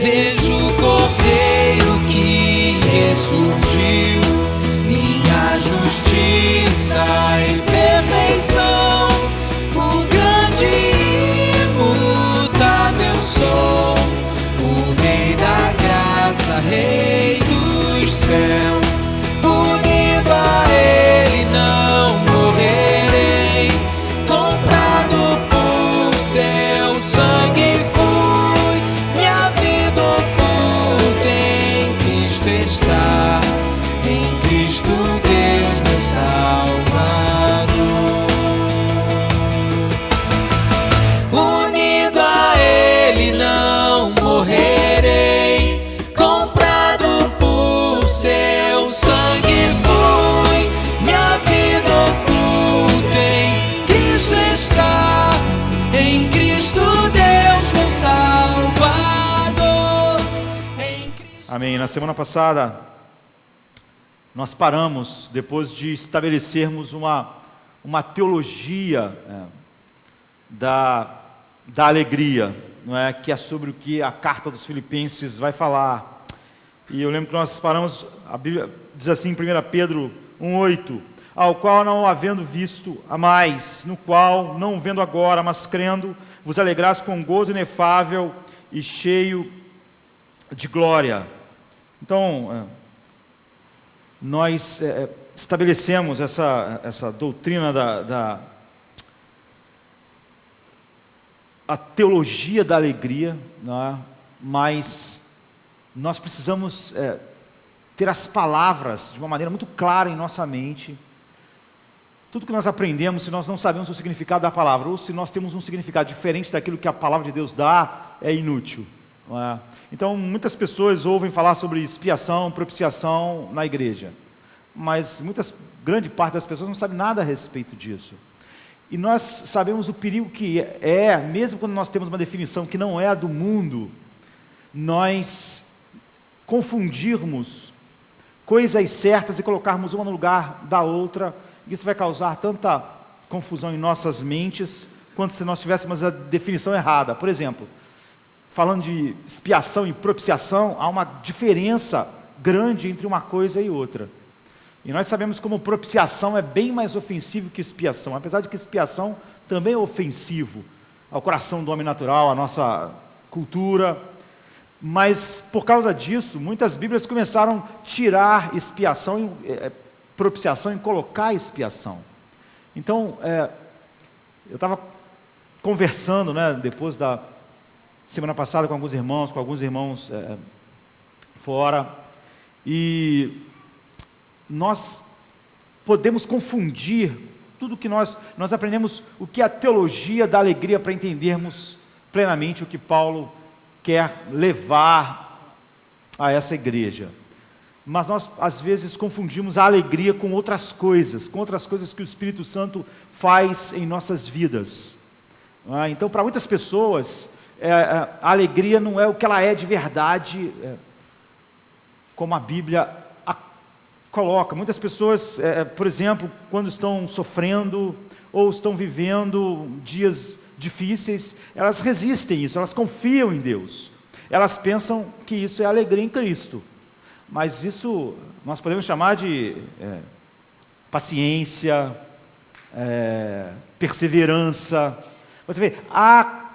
Vejo o Cordeiro que ressurgiu, minha justiça em perfeição. O grande e imutável sou, o Rei da graça, Rei dos céus. Unido a Ele não morrerei, comprado por seu sangue fui. Minha vida oculta em Cristo está, em Cristo Deus meu Salvador. Unido a Ele não morrerei, comprado por seu sangue fui. Minha vida oculta em Cristo está, em Cristo Deus meu Salvador. Amém. Na semana passada, nós paramos, depois de estabelecermos uma teologia da alegria, não é? Que é sobre o que a carta dos Filipenses vai falar. E eu lembro que nós paramos, a Bíblia diz assim em 1 Pedro 1,8: ao qual não havendo visto a mais, no qual, não vendo agora, mas crendo, vos alegrais com gozo inefável e cheio de glória. Então, nós estabelecemos essa doutrina a teologia da alegria, né? Mas nós precisamos ter as palavras de uma maneira muito clara em nossa mente. Tudo que nós aprendemos, se nós não sabemos o significado da palavra, ou se nós temos um significado diferente daquilo que a palavra de Deus dá, é inútil, não é? Então, muitas pessoas ouvem falar sobre expiação, propiciação na igreja, mas grande parte das pessoas não sabe nada a respeito disso. E nós sabemos o perigo que mesmo quando nós temos uma definição que não é a do mundo, nós confundirmos coisas certas e colocarmos uma no lugar da outra. Isso vai causar tanta confusão em nossas mentes, quanto se nós tivéssemos a definição errada. Por exemplo, falando de expiação e propiciação, há uma diferença grande entre uma coisa e outra. E nós sabemos como propiciação é bem mais ofensivo que expiação, apesar de que expiação também é ofensivo ao coração do homem natural, à nossa cultura. Mas por causa disso, muitas Bíblias começaram a tirar expiação, propiciação, e colocar expiação. Então, eu estava conversando, né, depois da semana passada com alguns irmãos fora, e nós podemos confundir tudo que nós aprendemos, o que é a teologia da alegria, para entendermos plenamente o que Paulo quer levar a essa igreja. Mas nós, às vezes, confundimos a alegria com outras coisas que o Espírito Santo faz em nossas vidas. Então, para muitas pessoas, a alegria não é o que ela é de verdade, como a Bíblia coloca. Muitas pessoas, por exemplo, quando estão sofrendo ou estão vivendo dias difíceis, elas resistem isso, elas confiam em Deus, elas pensam que isso é alegria em Cristo, mas isso nós podemos chamar de paciência, perseverança. Você vê, há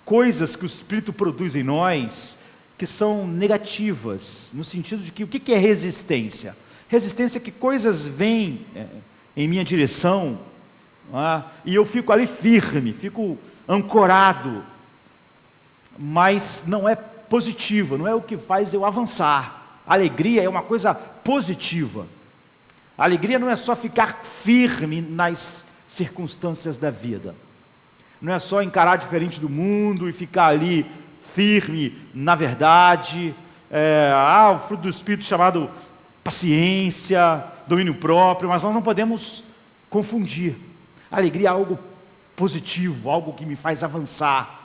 coisas que o Espírito produz em nós que são negativas, no sentido de que o que é resistência? Resistência é que coisas vêm em minha direção, e eu fico ali firme, fico ancorado, mas não é positiva, não é o que faz eu avançar. A alegria é uma coisa positiva. A alegria não é só ficar firme nas circunstâncias da vida, não é só encarar diferente do mundo e ficar ali firme na verdade. O fruto do Espírito chamado paciência, domínio próprio, mas nós não podemos confundir. A alegria é algo positivo, algo que me faz avançar.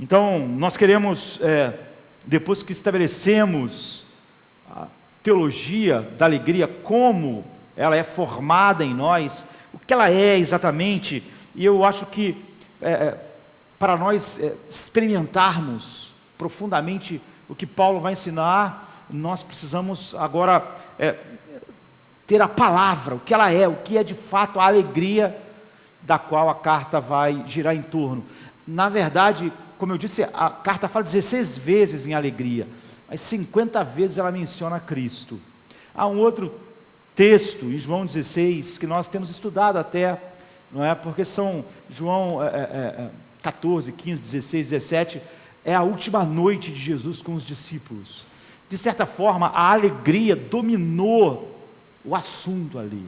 Então, nós queremos, depois que estabelecemos a teologia da alegria, como ela é formada em nós, o que ela é exatamente, e eu acho que para nós experimentarmos profundamente o que Paulo vai ensinar, nós precisamos agora ter a palavra, o que ela é, o que é de fato a alegria da qual a carta vai girar em torno. Na verdade, como eu disse, a carta fala 16 vezes em alegria, mas 50 vezes ela menciona Cristo. Há um outro texto em João 16 que nós temos estudado até, não é? Porque são João 14, 15, 16, 17, é a última noite de Jesus com os discípulos. De certa forma, a alegria dominou o assunto ali,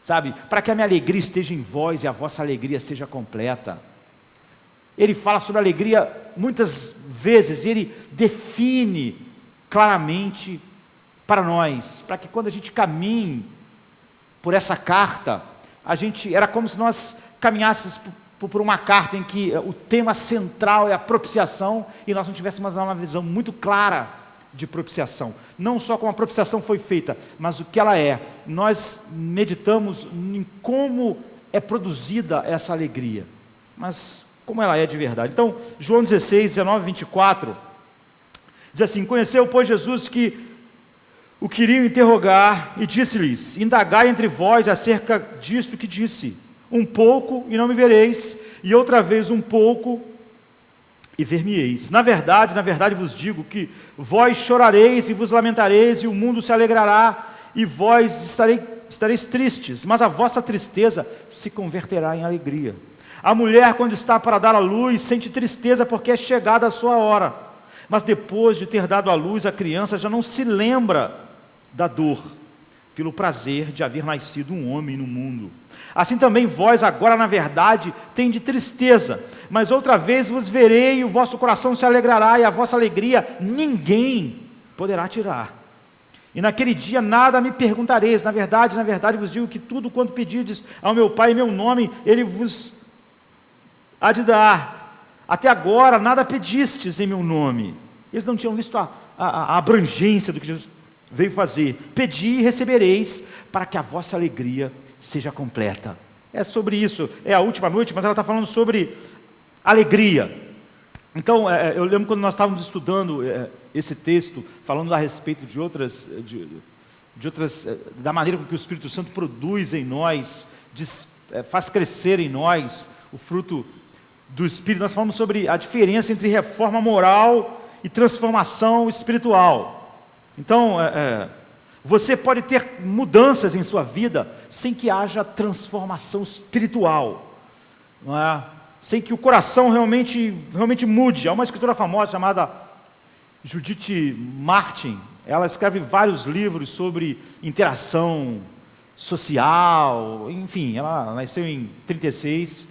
sabe? Para que a minha alegria esteja em vós e a vossa alegria seja completa. Ele fala sobre alegria muitas vezes, e ele define claramente para nós, para que quando a gente caminhe por essa carta, era como se nós caminhássemos por uma carta em que o tema central é a propiciação, e nós não tivéssemos uma visão muito clara de propiciação, não só como a propiciação foi feita, mas o que ela é. Nós meditamos em como é produzida essa alegria, mas como ela é de verdade. Então, João 16, 19, 24, diz assim: conheceu, pois, Jesus que o queriam interrogar, e disse-lhes: indagai entre vós acerca disto que disse, um pouco e não me vereis, e outra vez um pouco e ver-me-eis. Na verdade vos digo que vós chorareis e vos lamentareis, e o mundo se alegrará, e vós estareis tristes, mas a vossa tristeza se converterá em alegria. A mulher, quando está para dar à luz, sente tristeza porque é chegada a sua hora, mas depois de ter dado à luz a criança, já não se lembra da dor, pelo prazer de haver nascido um homem no mundo. Assim também vós agora, na verdade, tendes tristeza, mas outra vez vos verei, e o vosso coração se alegrará, e a vossa alegria ninguém poderá tirar. E naquele dia nada me perguntareis, na verdade vos digo que tudo quanto pedirdes ao meu Pai em meu nome, Ele vos há de dar. Até agora nada pedistes em meu nome. Eles não tinham visto a abrangência do que Jesus veio fazer. Pedi e recebereis, para que a vossa alegria seja completa. É sobre isso, é a última noite, mas ela está falando sobre alegria. Então, eu lembro quando nós estávamos estudando esse texto, falando a respeito de outras, da maneira com que o Espírito Santo produz em nós, faz crescer em nós o fruto do Espírito. Nós falamos sobre a diferença entre reforma moral e transformação espiritual. Então, você pode ter mudanças em sua vida sem que haja transformação espiritual, não é? Sem que o coração realmente mude. Há uma escritora famosa chamada Judith Martin, ela escreve vários livros sobre interação social, enfim, ela nasceu em 36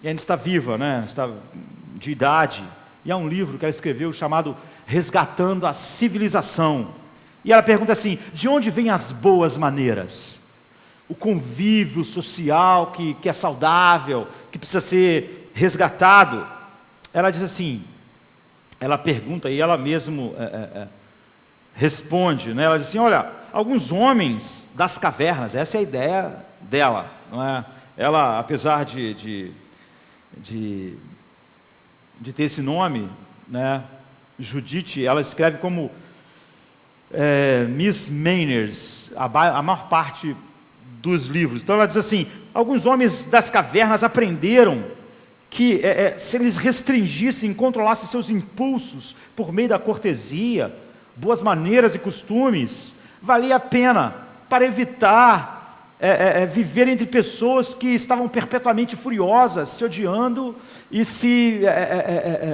e ainda está viva, né? Está de idade, e há um livro que ela escreveu chamado Resgatando a Civilização. E ela pergunta assim: de onde vêm as boas maneiras? O convívio social que é saudável, que precisa ser resgatado. Ela diz assim, ela pergunta e ela mesmo responde, né? Ela diz assim: olha, alguns homens das cavernas, essa é a ideia dela, não é? Ela, apesar de ter esse nome, né? Judith, ela escreve como Miss Manners, a maior parte dos livros. Então ela diz assim: alguns homens das cavernas aprenderam que se eles restringissem, controlassem seus impulsos por meio da cortesia, boas maneiras e costumes, valia a pena para evitar viver entre pessoas que estavam perpetuamente furiosas, se odiando e se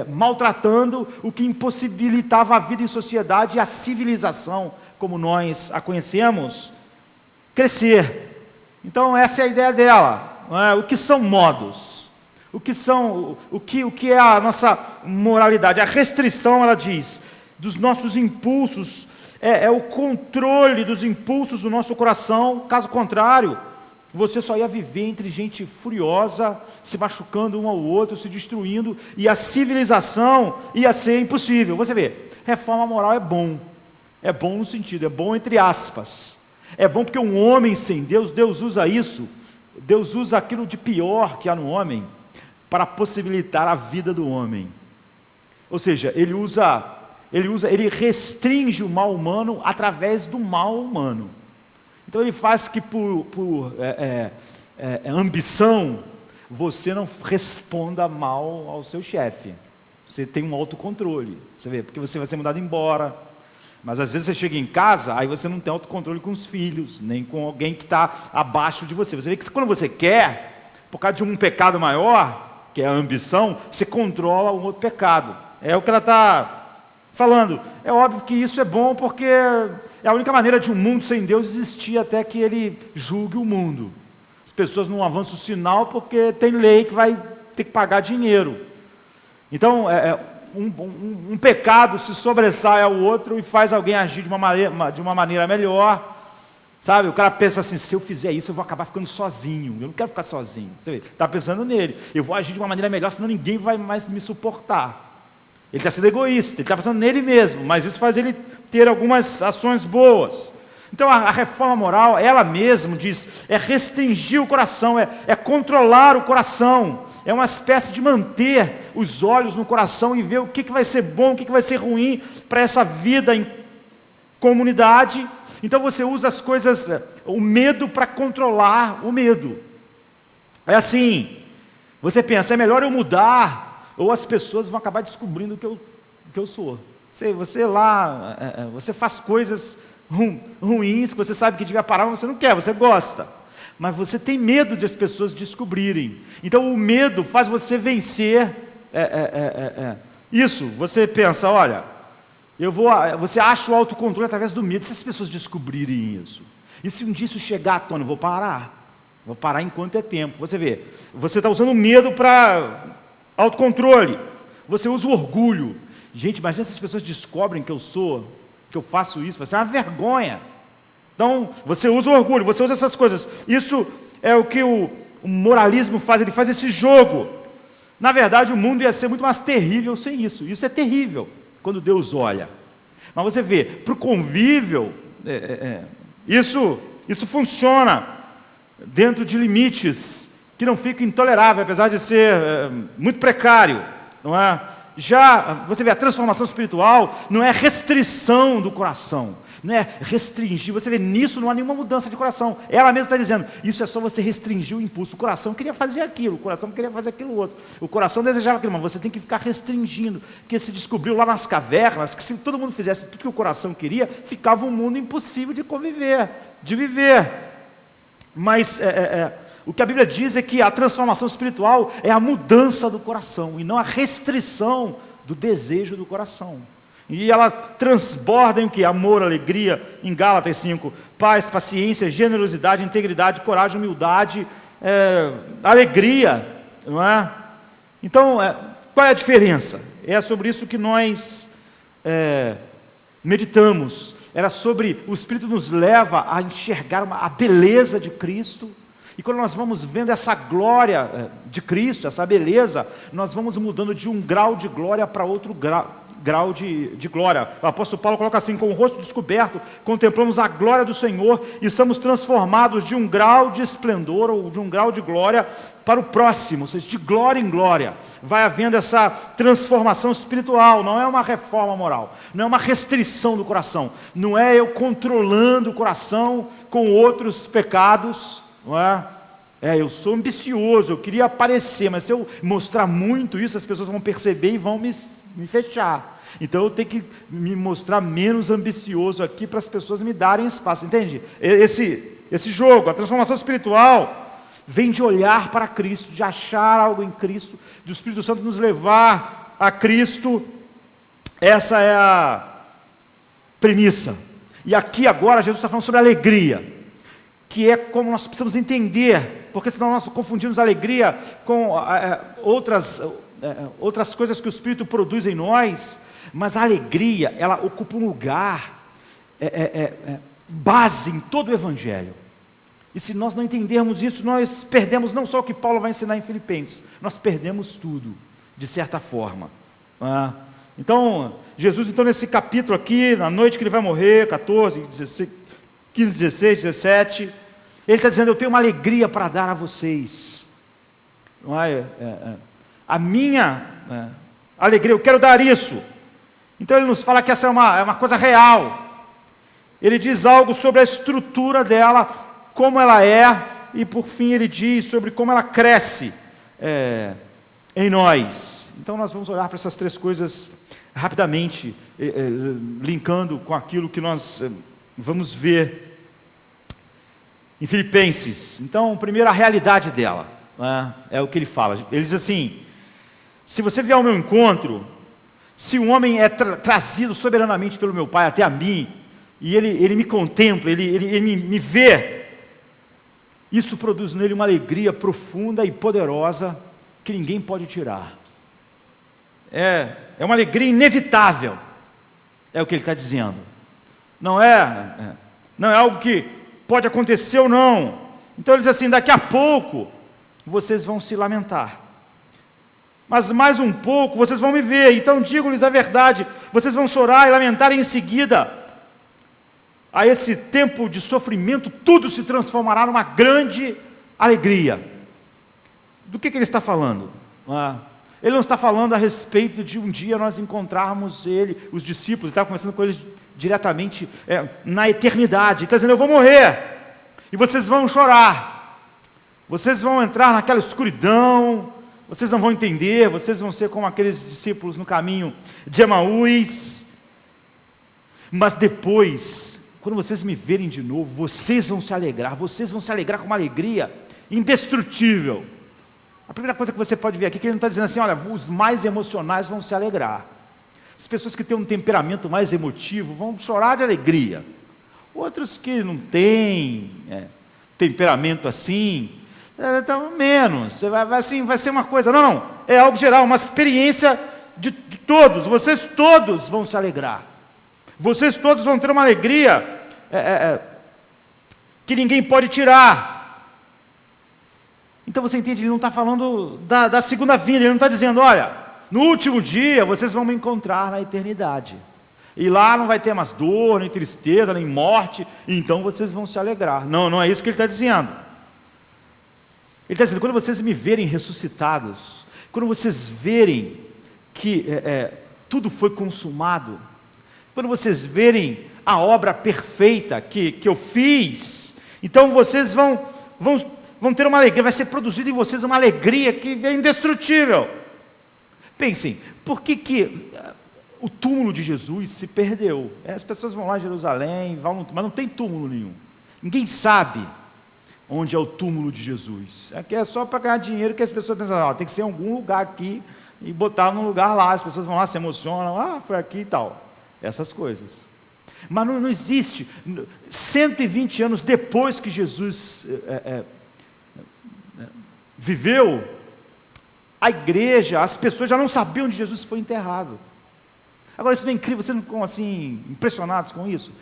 maltratando, o que impossibilitava a vida em sociedade e a civilização, como nós a conhecemos, crescer. Então essa é a ideia dela, não é? O que são modos? O que é a nossa moralidade? A restrição, ela diz, dos nossos impulsos, é o controle dos impulsos do nosso coração. Caso contrário, você só ia viver entre gente furiosa, se machucando um ao outro, se destruindo, e a civilização ia ser impossível. Você vê, reforma moral é bom no sentido, é bom entre aspas, é bom porque um homem sem Deus, Deus usa isso, Deus usa aquilo de pior que há no homem, para possibilitar a vida do homem. Ou seja, ele restringe o mal humano através do mal humano. Então ele faz que por ambição, você não responda mal ao seu chefe. Você tem um autocontrole, você vê, porque você vai ser mandado embora. Mas às vezes você chega em casa, aí você não tem autocontrole com os filhos, nem com alguém que está abaixo de você. Você vê que quando você quer, por causa de um pecado maior, que é a ambição, você controla um outro pecado. É o que ela está falando. É óbvio que isso é bom, porque é a única maneira de um mundo sem Deus existir até que ele julgue o mundo. As pessoas não avançam o sinal porque tem lei que vai ter que pagar dinheiro. Então, um pecado se sobressai ao outro e faz alguém agir de uma maneira melhor. Sabe, o cara pensa assim, se eu fizer isso eu vou acabar ficando sozinho, eu não quero ficar sozinho. Você vê, está pensando nele, eu vou agir de uma maneira melhor, senão ninguém vai mais me suportar. Ele está sendo egoísta, ele está pensando nele mesmo, mas isso faz ele ter algumas ações boas. Então a reforma moral, ela mesma diz, é restringir o coração, é controlar o coração, é uma espécie de manter os olhos no coração e ver o que vai ser bom, o que vai ser ruim para essa vida em comunidade. Então você usa as coisas, o medo para controlar o medo. É assim, você pensa, é melhor eu mudar, ou as pessoas vão acabar descobrindo o que eu sou. Você faz coisas ruins, que você sabe que devia parar, mas você não quer, você gosta. Mas você tem medo de as pessoas descobrirem. Então o medo faz você vencer isso. Você pensa, olha, você acha o autocontrole através do medo. Se as pessoas descobrirem isso, e se um dia isso chegar à tona, eu vou parar enquanto é tempo. Você vê, você está usando o medo para autocontrole, você usa o orgulho. Gente, imagina se as pessoas descobrem que eu faço isso, vai ser uma vergonha. Então, você usa o orgulho, você usa essas coisas. Isso é o que o moralismo faz, ele faz esse jogo. Na verdade, o mundo ia ser muito mais terrível sem isso. Isso é terrível, quando Deus olha. Mas você vê, para o convívio, isso funciona dentro de limites que não ficam intoleráveis, apesar de ser muito precário, não é? Já, você vê, a transformação espiritual não é restrição do coração, não é restringir, você vê, nisso não há nenhuma mudança de coração. Ela mesma está dizendo, isso é só você restringir o impulso. O coração queria fazer aquilo, o coração queria fazer aquilo outro, o coração desejava aquilo, mas você tem que ficar restringindo, porque se descobriu lá nas cavernas, que se todo mundo fizesse tudo que o coração queria, ficava um mundo impossível de conviver, de viver. Mas o que a Bíblia diz é que a transformação espiritual é a mudança do coração, e não a restrição do desejo do coração. E ela transborda em o que? Amor, alegria, em Gálatas 5, paz, paciência, generosidade, integridade, coragem, humildade, alegria, não é? Então, qual é a diferença? É sobre isso que nós meditamos. Era sobre, o Espírito nos leva a enxergar a beleza de Cristo, e quando nós vamos vendo essa glória de Cristo, essa beleza, nós vamos mudando de um grau de glória para outro grau de glória. O apóstolo Paulo coloca assim, com o rosto descoberto, contemplamos a glória do Senhor e somos transformados de um grau de esplendor ou de um grau de glória para o próximo, ou seja, de glória em glória. Vai havendo essa transformação espiritual, não é uma reforma moral, não é uma restrição do coração, não é eu controlando o coração com outros pecados, não é? Eu sou ambicioso, eu queria aparecer, mas se eu mostrar muito isso, as pessoas vão perceber e vão me fechar. Então eu tenho que me mostrar menos ambicioso aqui para as pessoas me darem espaço, entende? Esse jogo, a transformação espiritual, vem de olhar para Cristo, de achar algo em Cristo, do Espírito Santo nos levar a Cristo. Essa é a premissa. E aqui agora Jesus está falando sobre alegria, que é como nós precisamos entender, porque senão nós confundimos alegria com outras coisas que o Espírito produz em nós. Mas a alegria, ela ocupa um lugar base em todo o Evangelho. E se nós não entendermos isso, nós perdemos não só o que Paulo vai ensinar em Filipenses, nós perdemos tudo, de certa forma. Então, Jesus, nesse capítulo aqui, na noite que ele vai morrer, 14, 16, 15, 16, 17, ele está dizendo, eu tenho uma alegria para dar a vocês. Não é? A minha alegria, eu quero dar isso. Então ele nos fala que essa é uma coisa real. Ele diz algo sobre a estrutura dela, como ela é, e por fim ele diz sobre como ela cresce em nós. Então nós vamos olhar para essas três coisas rapidamente, linkando com aquilo que nós vamos ver em Filipenses. Então, primeiro, a realidade dela, né? É o que ele fala. Ele diz assim: se você vier ao meu encontro, se um homem é trazido soberanamente pelo meu Pai até a mim, e ele me contempla, ele me vê, isso produz nele uma alegria profunda e poderosa que ninguém pode tirar. É uma alegria inevitável, é o que ele está dizendo. Não é algo que pode acontecer ou não. Então ele diz assim: daqui a pouco vocês vão se lamentar, mas mais um pouco vocês vão me ver, então digo-lhes a verdade, vocês vão chorar e lamentar, e em seguida, a esse tempo de sofrimento, tudo se transformará numa grande alegria. Do que ele está falando? Ele não está falando a respeito de um dia nós encontrarmos os discípulos, ele estava conversando com eles diretamente na eternidade. Ele está dizendo: eu vou morrer, e vocês vão chorar, vocês vão entrar naquela escuridão, vocês não vão entender, vocês vão ser como aqueles discípulos no caminho de Emaús, mas depois, quando vocês me verem de novo, vocês vão se alegrar com uma alegria indestrutível. A primeira coisa que você pode ver aqui, que ele não está dizendo assim: olha, os mais emocionais vão se alegrar. As pessoas que têm um temperamento mais emotivo vão chorar de alegria. Outros que não têm temperamento assim, então menos. Vai ser uma coisa, não, é algo geral, uma experiência de todos. Vocês todos vão se alegrar. Vocês todos vão ter uma alegria que ninguém pode tirar. Então você entende, ele não está falando da segunda vinda, ele não está dizendo: olha, no último dia vocês vão me encontrar na eternidade, e lá não vai ter mais dor, nem tristeza, nem morte, então vocês vão se alegrar. Não é isso que ele está dizendo. Ele está dizendo: quando vocês me verem ressuscitados, quando vocês verem que tudo foi consumado, quando vocês verem a obra perfeita que eu fiz, então vocês vão ter uma alegria, vai ser produzida em vocês uma alegria que é indestrutível. Pensem, por que o túmulo de Jesus se perdeu? As pessoas vão lá em Jerusalém, mas não tem túmulo nenhum. Ninguém sabe onde é o túmulo de Jesus. Aqui é só para ganhar dinheiro, que as pessoas pensam: tem que ser em algum lugar aqui, e botar num lugar lá. As pessoas vão lá, se emocionam: foi aqui e tal. Essas coisas. Mas não existe. 120 anos depois que Jesus viveu, a igreja, as pessoas já não sabiam onde Jesus foi enterrado. Agora, isso não é incrível? Vocês não ficam assim impressionados com isso?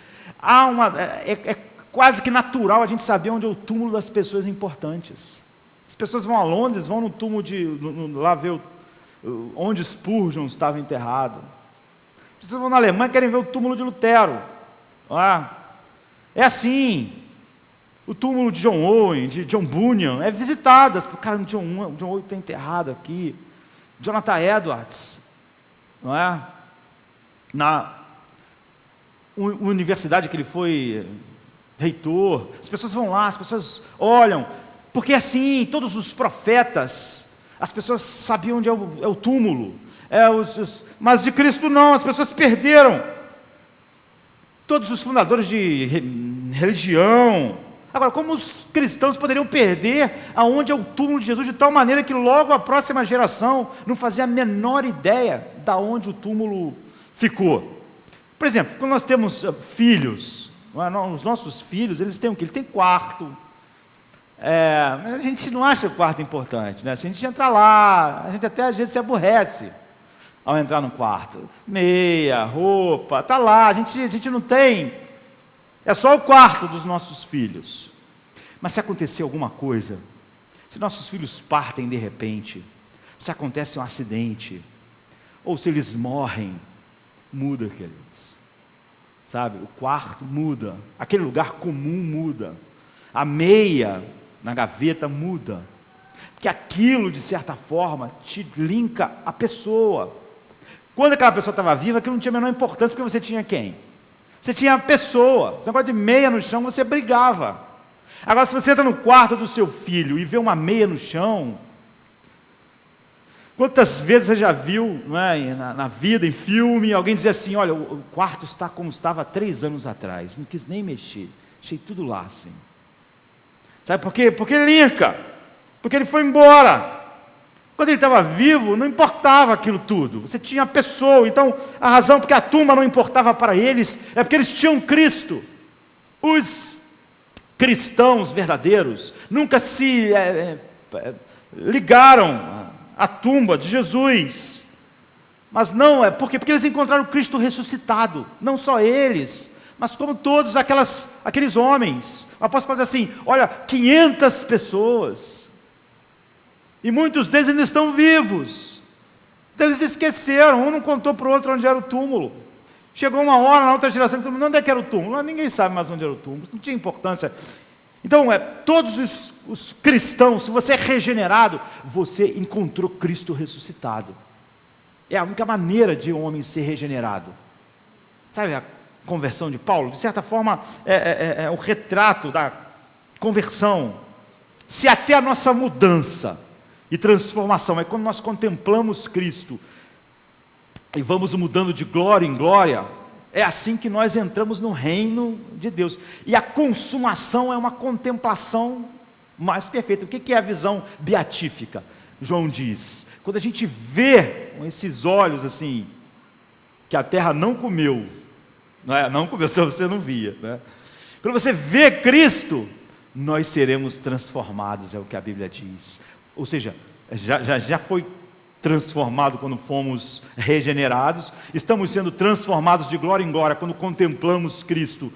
É quase que natural a gente saber onde é o túmulo das pessoas importantes. As pessoas vão a Londres, vão no túmulo lá ver onde Spurgeon estava enterrado. As pessoas vão na Alemanha, querem ver o túmulo de Lutero. É assim. O túmulo de John Owen, de John Bunyan, é visitado. Cara, John Owen está enterrado aqui. Jonathan Edwards, não é? Na universidade que ele foi reitor. As pessoas vão lá, as pessoas olham, porque assim, todos os profetas, as pessoas sabiam onde é o túmulo. Mas de Cristo não, as pessoas perderam. Todos os fundadores de religião. Agora, como os cristãos poderiam perder aonde é o túmulo de Jesus de tal maneira que logo a próxima geração não fazia a menor ideia de onde o túmulo ficou? Por exemplo, quando nós temos filhos, os nossos filhos, eles têm o quê? Eles têm quarto. Mas a gente não acha o quarto importante, né? Se a gente entra lá, a gente até às vezes se aborrece ao entrar no quarto. Meia, roupa, está lá, a gente não tem. É só o quarto dos nossos filhos. Mas se acontecer alguma coisa, se nossos filhos partem de repente, se acontece um acidente, ou se eles morrem, muda, queridos. Sabe, o quarto muda, aquele lugar comum muda, a meia na gaveta muda, porque aquilo de certa forma te linka à pessoa. Quando aquela pessoa estava viva, aquilo não tinha a menor importância, porque você tinha quem? Você tinha a pessoa. Esse negócio de meia no chão, você brigava. Agora, se você entra no quarto do seu filho e vê uma meia no chão, quantas vezes você já viu, não é, na vida, em filme, alguém dizer assim, olha, o quarto está como estava há 3 anos atrás, não quis nem mexer, deixei tudo lá assim. Sabe por quê? Porque linka, porque ele foi embora. Quando ele estava vivo, não importava aquilo tudo, você tinha a pessoa. Então, a razão porque a tumba não importava para eles, é porque eles tinham Cristo. Os cristãos verdadeiros nunca se ligaram à tumba de Jesus, mas não, porque eles encontraram Cristo ressuscitado, não só eles, mas como todos aqueles homens. O apóstolo fala assim, olha, 500 pessoas, e muitos deles ainda estão vivos. Então eles esqueceram, um não contou para o outro onde era o túmulo. Chegou uma hora na outra geração, onde é que era o túmulo? Ninguém sabe mais onde era o túmulo, não tinha importância. Então, todos os cristãos, se você é regenerado, você encontrou Cristo ressuscitado. É a única maneira de um homem ser regenerado. Sabe a conversão de Paulo? De certa forma, é o retrato da conversão. Se até a nossa mudança e transformação é quando nós contemplamos Cristo e vamos mudando de glória em glória, é assim que nós entramos no reino de Deus. E a consumação é uma contemplação mais perfeita. O que é a visão beatífica? João diz, quando a gente vê com esses olhos assim, que a terra não comeu, não comeu, se você não via, né? Quando você vê Cristo, nós seremos transformados, é o que a Bíblia diz. Ou seja, já foi transformado quando fomos regenerados, estamos sendo transformados de glória em glória quando contemplamos Cristo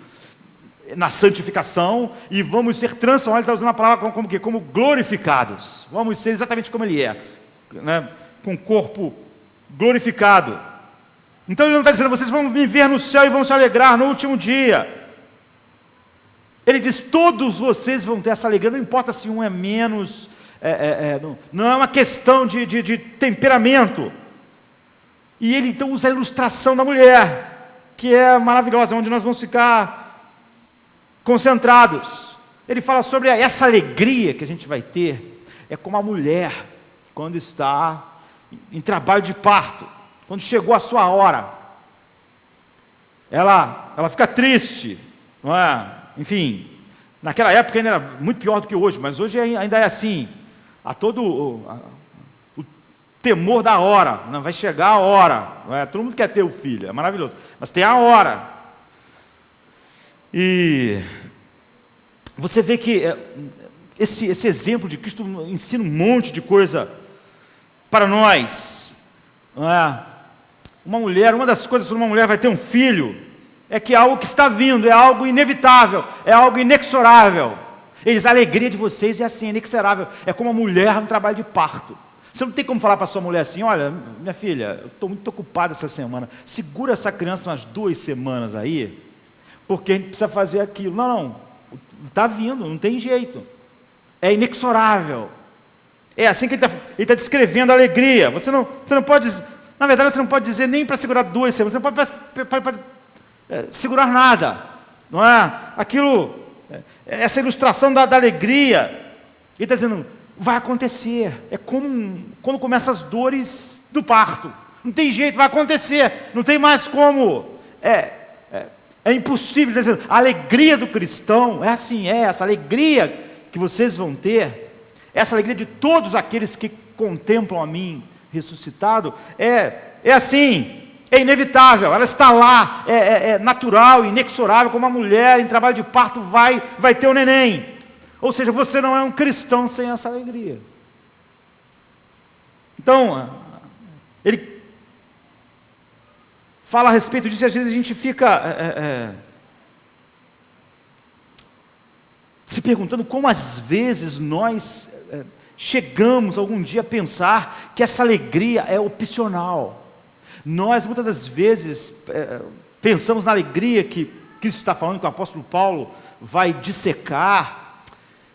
na santificação, e vamos ser transformados, ele está usando a palavra como glorificados, vamos ser exatamente como Ele é, né? Com o corpo glorificado. Então Ele não está dizendo, vocês vão me ver no céu e vão se alegrar no último dia. Ele diz, todos vocês vão ter essa alegria, não importa se um é menos, não é uma questão de temperamento. E ele então usa a ilustração da mulher, que é maravilhosa, onde nós vamos ficar concentrados. Ele fala sobre essa alegria que a gente vai ter, é como a mulher, quando está em trabalho de parto, quando chegou a sua hora, ela fica triste, não é? Enfim, naquela época ainda era muito pior do que hoje, mas hoje ainda é assim. Há todo o temor da hora, não vai chegar a hora, não é? Todo mundo quer ter o filho, é maravilhoso, mas tem a hora. E você vê que esse exemplo de Cristo ensina um monte de coisa para nós, não é? Uma das coisas que uma mulher vai ter um filho é que é algo que está vindo, é algo inevitável, é algo inexorável. Eles, a alegria de vocês é assim, inexorável. É como uma mulher no trabalho de parto. Você não tem como falar para sua mulher assim, olha, minha filha, eu estou muito ocupado essa semana, segura essa criança umas 2 semanas aí, porque a gente precisa fazer aquilo. Não, está vindo, não tem jeito. É inexorável. É assim que ele está descrevendo a alegria. Você não pode, na verdade, você não pode dizer nem para segurar 2 semanas, você não pode segurar nada, não é? Aquilo, essa ilustração da alegria, ele está dizendo, vai acontecer, é como quando começam as dores do parto, não tem jeito, vai acontecer, não tem mais como, é impossível. Ele está dizendo, a alegria do cristão é assim, essa alegria que vocês vão ter, essa alegria de todos aqueles que contemplam a mim ressuscitado, é assim, é inevitável, ela está lá, é natural, inexorável, como uma mulher em trabalho de parto vai ter um neném. Ou seja, você não é um cristão sem essa alegria. Então, ele fala a respeito disso, e às vezes a gente fica se perguntando como às vezes nós chegamos algum dia a pensar que essa alegria é opcional. Nós muitas das vezes pensamos na alegria que Cristo está falando, que o apóstolo Paulo vai dissecar,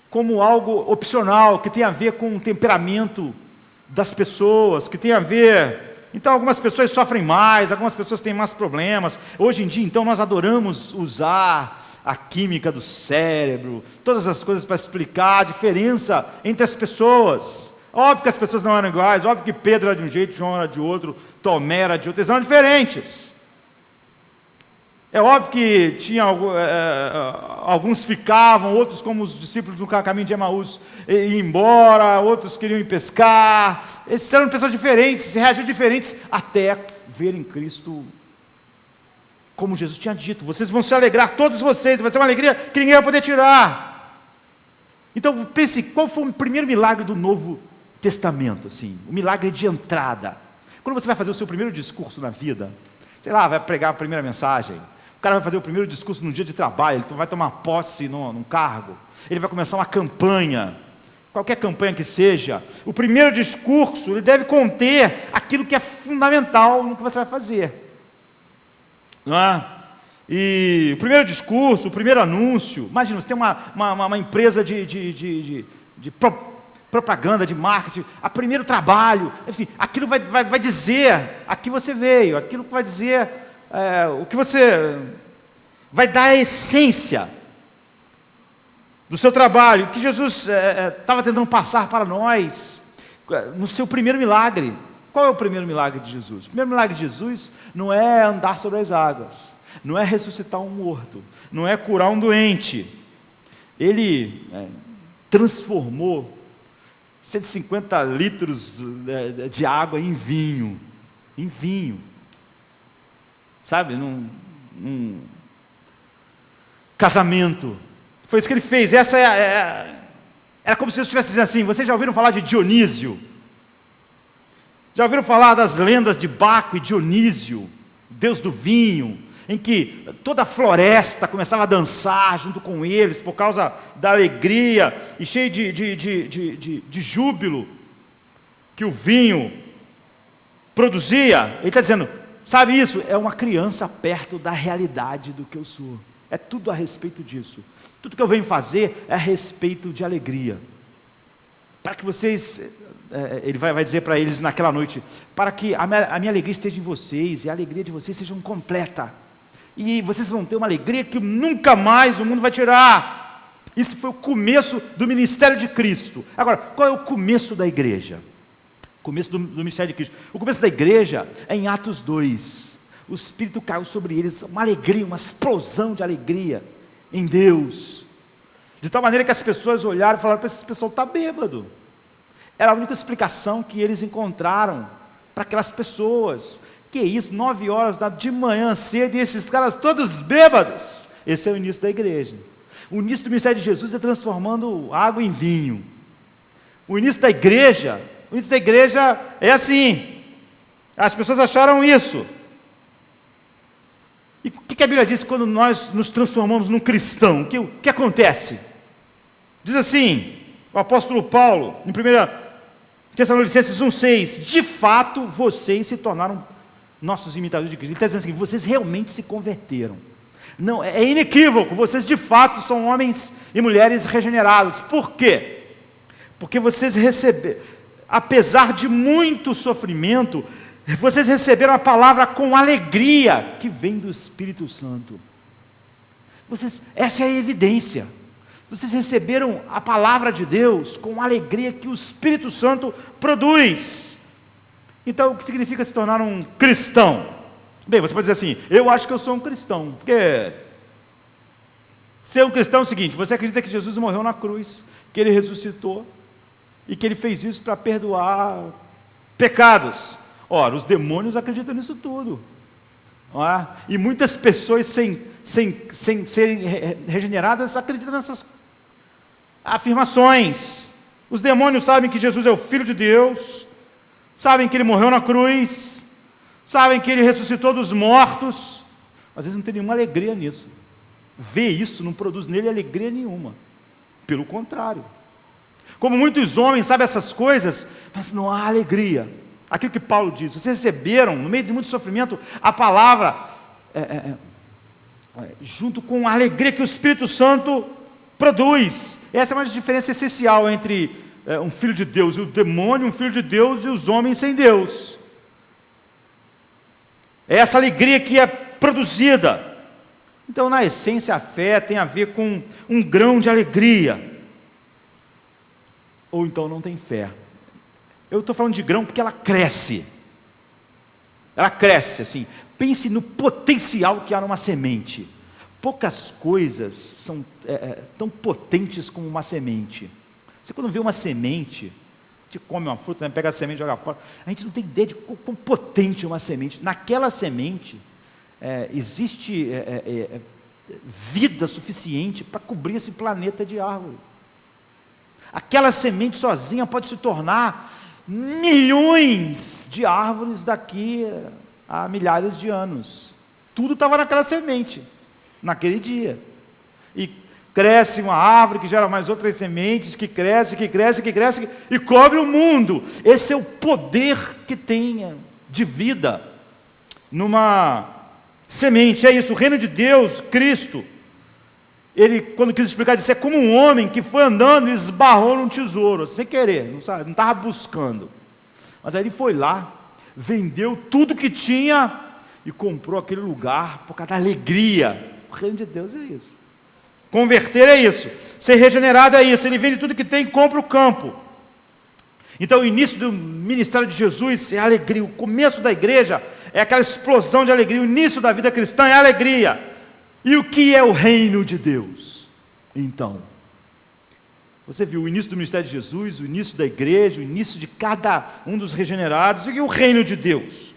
como algo opcional, que tem a ver com o temperamento das pessoas, que tem a ver, Então algumas pessoas sofrem mais, algumas pessoas têm mais problemas. Hoje em dia, então, nós adoramos usar a química do cérebro, todas as coisas para explicar a diferença entre as pessoas. Óbvio que as pessoas não eram iguais, óbvio que Pedro era de um jeito, João era de outro, Tomé era de outro, eles eram diferentes. É óbvio que tinha alguns ficavam, outros, como os discípulos do caminho de Emaús, iam embora, outros queriam ir pescar. Esses eram pessoas diferentes, reagiam diferentes, até verem Cristo como Jesus tinha dito. Vocês vão se alegrar, todos vocês, vai ser uma alegria que ninguém vai poder tirar. Então pense, qual foi o primeiro milagre do Novo Testamento? Assim, o milagre de entrada. Quando você vai fazer o seu primeiro discurso na vida, sei lá, vai pregar a primeira mensagem, o cara vai fazer o primeiro discurso num dia de trabalho, ele vai tomar posse num cargo, ele vai começar uma campanha, qualquer campanha que seja, o primeiro discurso, ele deve conter aquilo que é fundamental no que você vai fazer, não é? E o primeiro discurso, o primeiro anúncio, imagina, você tem uma empresa de propaganda, de marketing, o primeiro trabalho, assim, aquilo vai dizer a que você veio, aquilo que vai dizer o que você vai dar a essência do seu trabalho, o que Jesus estava tentando passar para nós no seu primeiro milagre. Qual é o primeiro milagre de Jesus? O primeiro milagre de Jesus não é andar sobre as águas, não é ressuscitar um morto, não é curar um doente. Ele transformou 150 litros de água em vinho, sabe, num casamento. Foi isso que ele fez. Essa era como se Jesus estivesse dizendo assim: vocês já ouviram falar de Dionísio? Já ouviram falar das lendas de Baco e Dionísio, deus do vinho, em que toda a floresta começava a dançar junto com eles, por causa da alegria, e cheio de júbilo, que o vinho produzia? Ele está dizendo, sabe isso? É uma criança perto da realidade do que eu sou. É tudo a respeito disso. Tudo que eu venho fazer é a respeito de alegria. Para que vocês, ele vai dizer para eles naquela noite, para que a minha alegria esteja em vocês, e a alegria de vocês seja completa. E vocês vão ter uma alegria que nunca mais o mundo vai tirar. Isso foi o começo do ministério de Cristo. Agora, qual é o começo da igreja? O começo do ministério de Cristo. O começo da igreja é em Atos 2. O Espírito caiu sobre eles, uma alegria, uma explosão de alegria em Deus. De tal maneira que as pessoas olharam e falaram, esse pessoal está bêbado. Era a única explicação que eles encontraram para aquelas pessoas. Que isso, 9 horas de manhã cedo, e esses caras todos bêbados. Esse é o início da igreja. O início do ministério de Jesus é transformando água em vinho. O início da igreja é assim. As pessoas acharam isso. E o que a Bíblia diz quando nós nos transformamos num cristão? O que acontece? Diz assim, o apóstolo Paulo, em 1 Tessalonicenses 1,6, de fato vocês se tornaram nossos imitadores de Cristo. Ele está dizendo assim, vocês realmente se converteram. Não, é inequívoco, vocês de fato são homens e mulheres regenerados. Por quê? Porque vocês receberam, apesar de muito sofrimento, vocês receberam a palavra com alegria, que vem do Espírito Santo. Essa é a evidência. Vocês receberam a palavra de Deus com alegria que o Espírito Santo produz. Então, o que significa se tornar um cristão? Bem, você pode dizer assim, eu acho que eu sou um cristão, porque ser um cristão é o seguinte, você acredita que Jesus morreu na cruz, que Ele ressuscitou, e que Ele fez isso para perdoar pecados. Ora, os demônios acreditam nisso tudo, não é? E muitas pessoas sem serem regeneradas acreditam nessas afirmações. Os demônios sabem que Jesus é o Filho de Deus, sabem que Ele morreu na cruz, sabem que Ele ressuscitou dos mortos, mas eles não têm nenhuma alegria nisso. Ver isso não produz nele alegria nenhuma, pelo contrário. Como muitos homens sabem essas coisas, mas não há alegria. Aquilo que Paulo diz, vocês receberam, no meio de muito sofrimento, a palavra, junto com a alegria que o Espírito Santo produz. Essa é uma diferença essencial entre um filho de Deus e o demônio, um filho de Deus e os homens sem Deus. É essa alegria que é produzida. Então, na essência, a fé tem a ver com um grão de alegria. Ou então não tem fé. Eu estou falando de grão porque ela cresce. Ela cresce, assim. Pense no potencial que há numa semente. Poucas coisas são tão potentes como uma semente. Você quando vê uma semente, a gente come uma fruta, né, pega a semente e joga fora, a gente não tem ideia de quão potente é uma semente. Naquela semente, existe vida suficiente para cobrir esse planeta de árvore. Aquela semente sozinha pode se tornar milhões de árvores daqui a milhares de anos. Tudo estava naquela semente, naquele dia. E cresce uma árvore que gera mais outras sementes, que cresce, e cobre o mundo. Esse é o poder que tem de vida numa semente. É isso, o reino de Deus, Cristo, ele, quando quis explicar, disse, é como um homem que foi andando e esbarrou num tesouro, sem querer, não estava buscando. Mas aí ele foi lá, vendeu tudo que tinha e comprou aquele lugar por causa da alegria. O reino de Deus é isso. Converter é isso. Ser regenerado é isso. Ele vende tudo que tem e compra o campo. Então o início do ministério de Jesus é a alegria. O começo da igreja é aquela explosão de alegria. O início da vida cristã é a alegria. E o que é o reino de Deus? Então, você viu o início do ministério de Jesus, o início da igreja, o início de cada um dos regenerados, e o reino de Deus.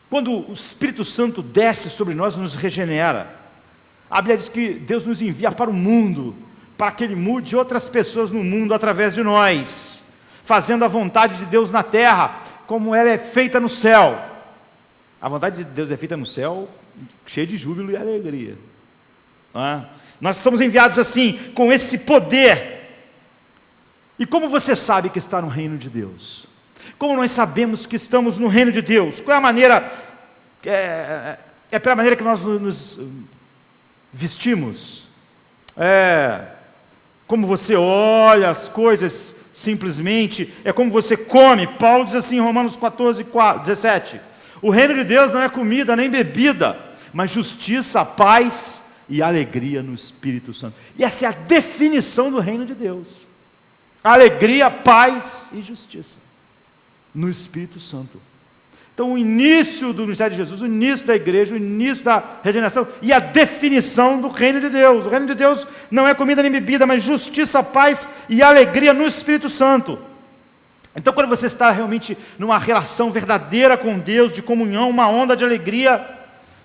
Quando o Espírito Santo desce sobre nós, nos regenera. A Bíblia diz que Deus nos envia para o mundo, para que Ele mude outras pessoas no mundo através de nós, fazendo a vontade de Deus na terra, como ela é feita no céu. A vontade de Deus é feita no céu, cheia de júbilo e alegria. Nós somos enviados assim, com esse poder. E como você sabe que está no reino de Deus? Como nós sabemos que estamos no reino de Deus? Qual é a maneira? É pela maneira que nós nos vestimos? Como você olha as coisas simplesmente? É como você come? Paulo diz assim em Romanos 14:17: o reino de Deus não é comida nem bebida, mas justiça, paz e alegria no Espírito Santo. E essa é a definição do reino de Deus: alegria, paz e justiça no Espírito Santo. Então o início do ministério de Jesus, o início da igreja, o início da regeneração e a definição do reino de Deus. O reino de Deus não é comida nem bebida, mas justiça, paz e alegria no Espírito Santo. Então quando você está realmente numa relação verdadeira com Deus, de comunhão, uma onda de alegria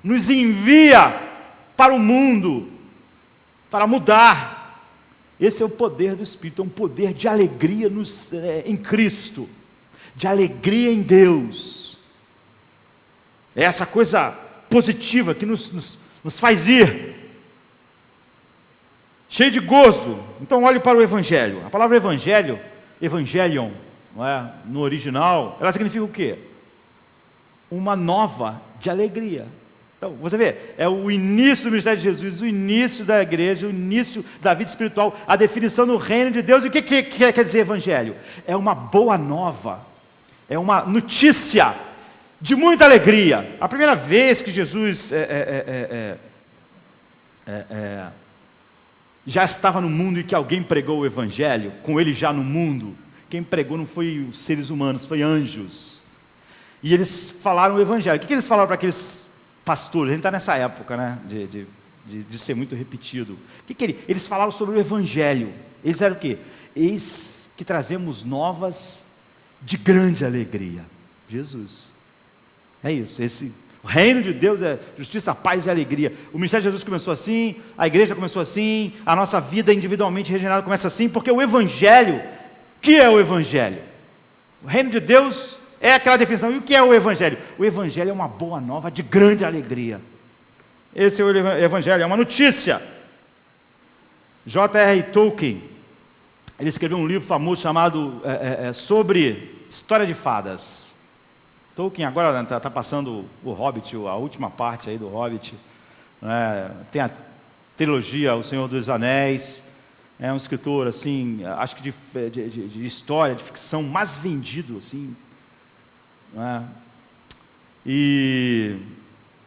nos envia para o mundo, para mudar. Esse é o poder do Espírito, é um poder de alegria em Cristo, de alegria em Deus. É essa coisa positiva que nos faz ir, cheio de gozo. Então olhe para o Evangelho. A palavra Evangelho, Evangelion, não é? No original, ela significa o quê? Uma nova de alegria. Então, você vê, é o início do ministério de Jesus, o início da igreja, o início da vida espiritual, a definição do reino de Deus. E o que quer dizer Evangelho? É uma boa nova, é uma notícia de muita alegria. A primeira vez que Jesus já estava no mundo e que alguém pregou o Evangelho, com ele já no mundo, quem pregou não foi os seres humanos, foi anjos. E eles falaram o Evangelho. O que eles falaram para aqueles pastores? A gente está nessa época, né, de ser muito repetido. Eles falaram sobre o Evangelho. Eles eram o quê? Eis que trazemos novas de grande alegria. Jesus. É isso, o reino de Deus é justiça, paz e alegria. O ministério de Jesus começou assim, a igreja começou assim, a nossa vida individualmente regenerada começa assim, porque o Evangelho, o que é o Evangelho? O reino de Deus é aquela definição. E o que é o Evangelho? O Evangelho é uma boa nova de grande alegria. Esse é o Evangelho, é uma notícia. J.R. Tolkien, ele escreveu um livro famoso chamado sobre história de fadas. Tolkien agora está passando o Hobbit, a última parte aí do Hobbit, né? Tem a trilogia O Senhor dos Anéis. É um escritor assim, acho que de história, de ficção mais vendido assim, né? e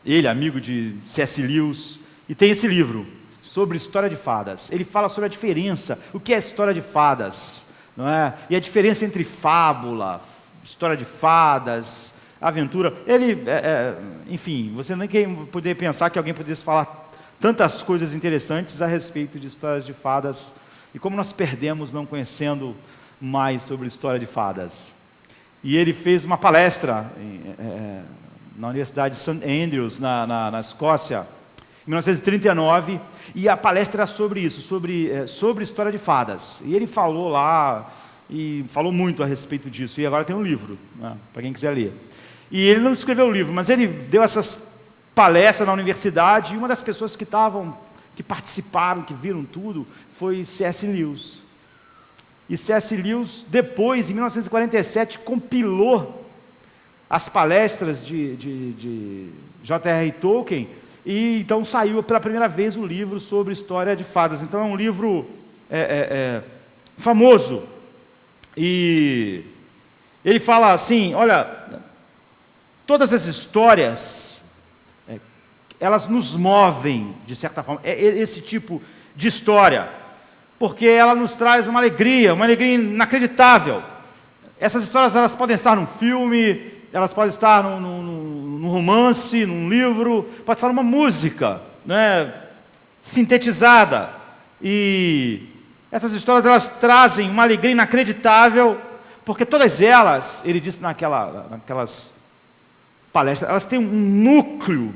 ele, amigo de C.S. Lewis, e tem esse livro sobre história de fadas. Ele fala sobre a diferença, o que é história de fadas, não é? E a diferença entre fábula, história de fadas, aventura. Ele, enfim, você nem poderia pensar que alguém pudesse falar tantas coisas interessantes a respeito de histórias de fadas, e como nós perdemos não conhecendo mais sobre história de fadas. E ele fez uma palestra na Universidade de St. Andrews, na Escócia, em 1939, e a palestra era sobre isso, sobre história de fadas. E ele falou lá, e falou muito a respeito disso, e agora tem um livro, né, para quem quiser ler. E ele não escreveu o livro, mas ele deu essas palestras na universidade, e uma das pessoas que participaram, que viram tudo, foi C.S. Lewis. E C.S. Lewis, depois, em 1947, compilou as palestras de J.R.R. Tolkien, e então saiu pela primeira vez o livro sobre história de fadas. Então é um livro famoso. E ele fala assim, olha, todas as histórias, elas nos movem, de certa forma, esse tipo de história, porque ela nos traz uma alegria inacreditável. Essas histórias, elas podem estar num filme, elas podem estar num romance, num livro, pode estar numa música, né, sintetizada. E essas histórias, elas trazem uma alegria inacreditável, porque todas elas, ele disse naquelas palestras, elas têm um núcleo,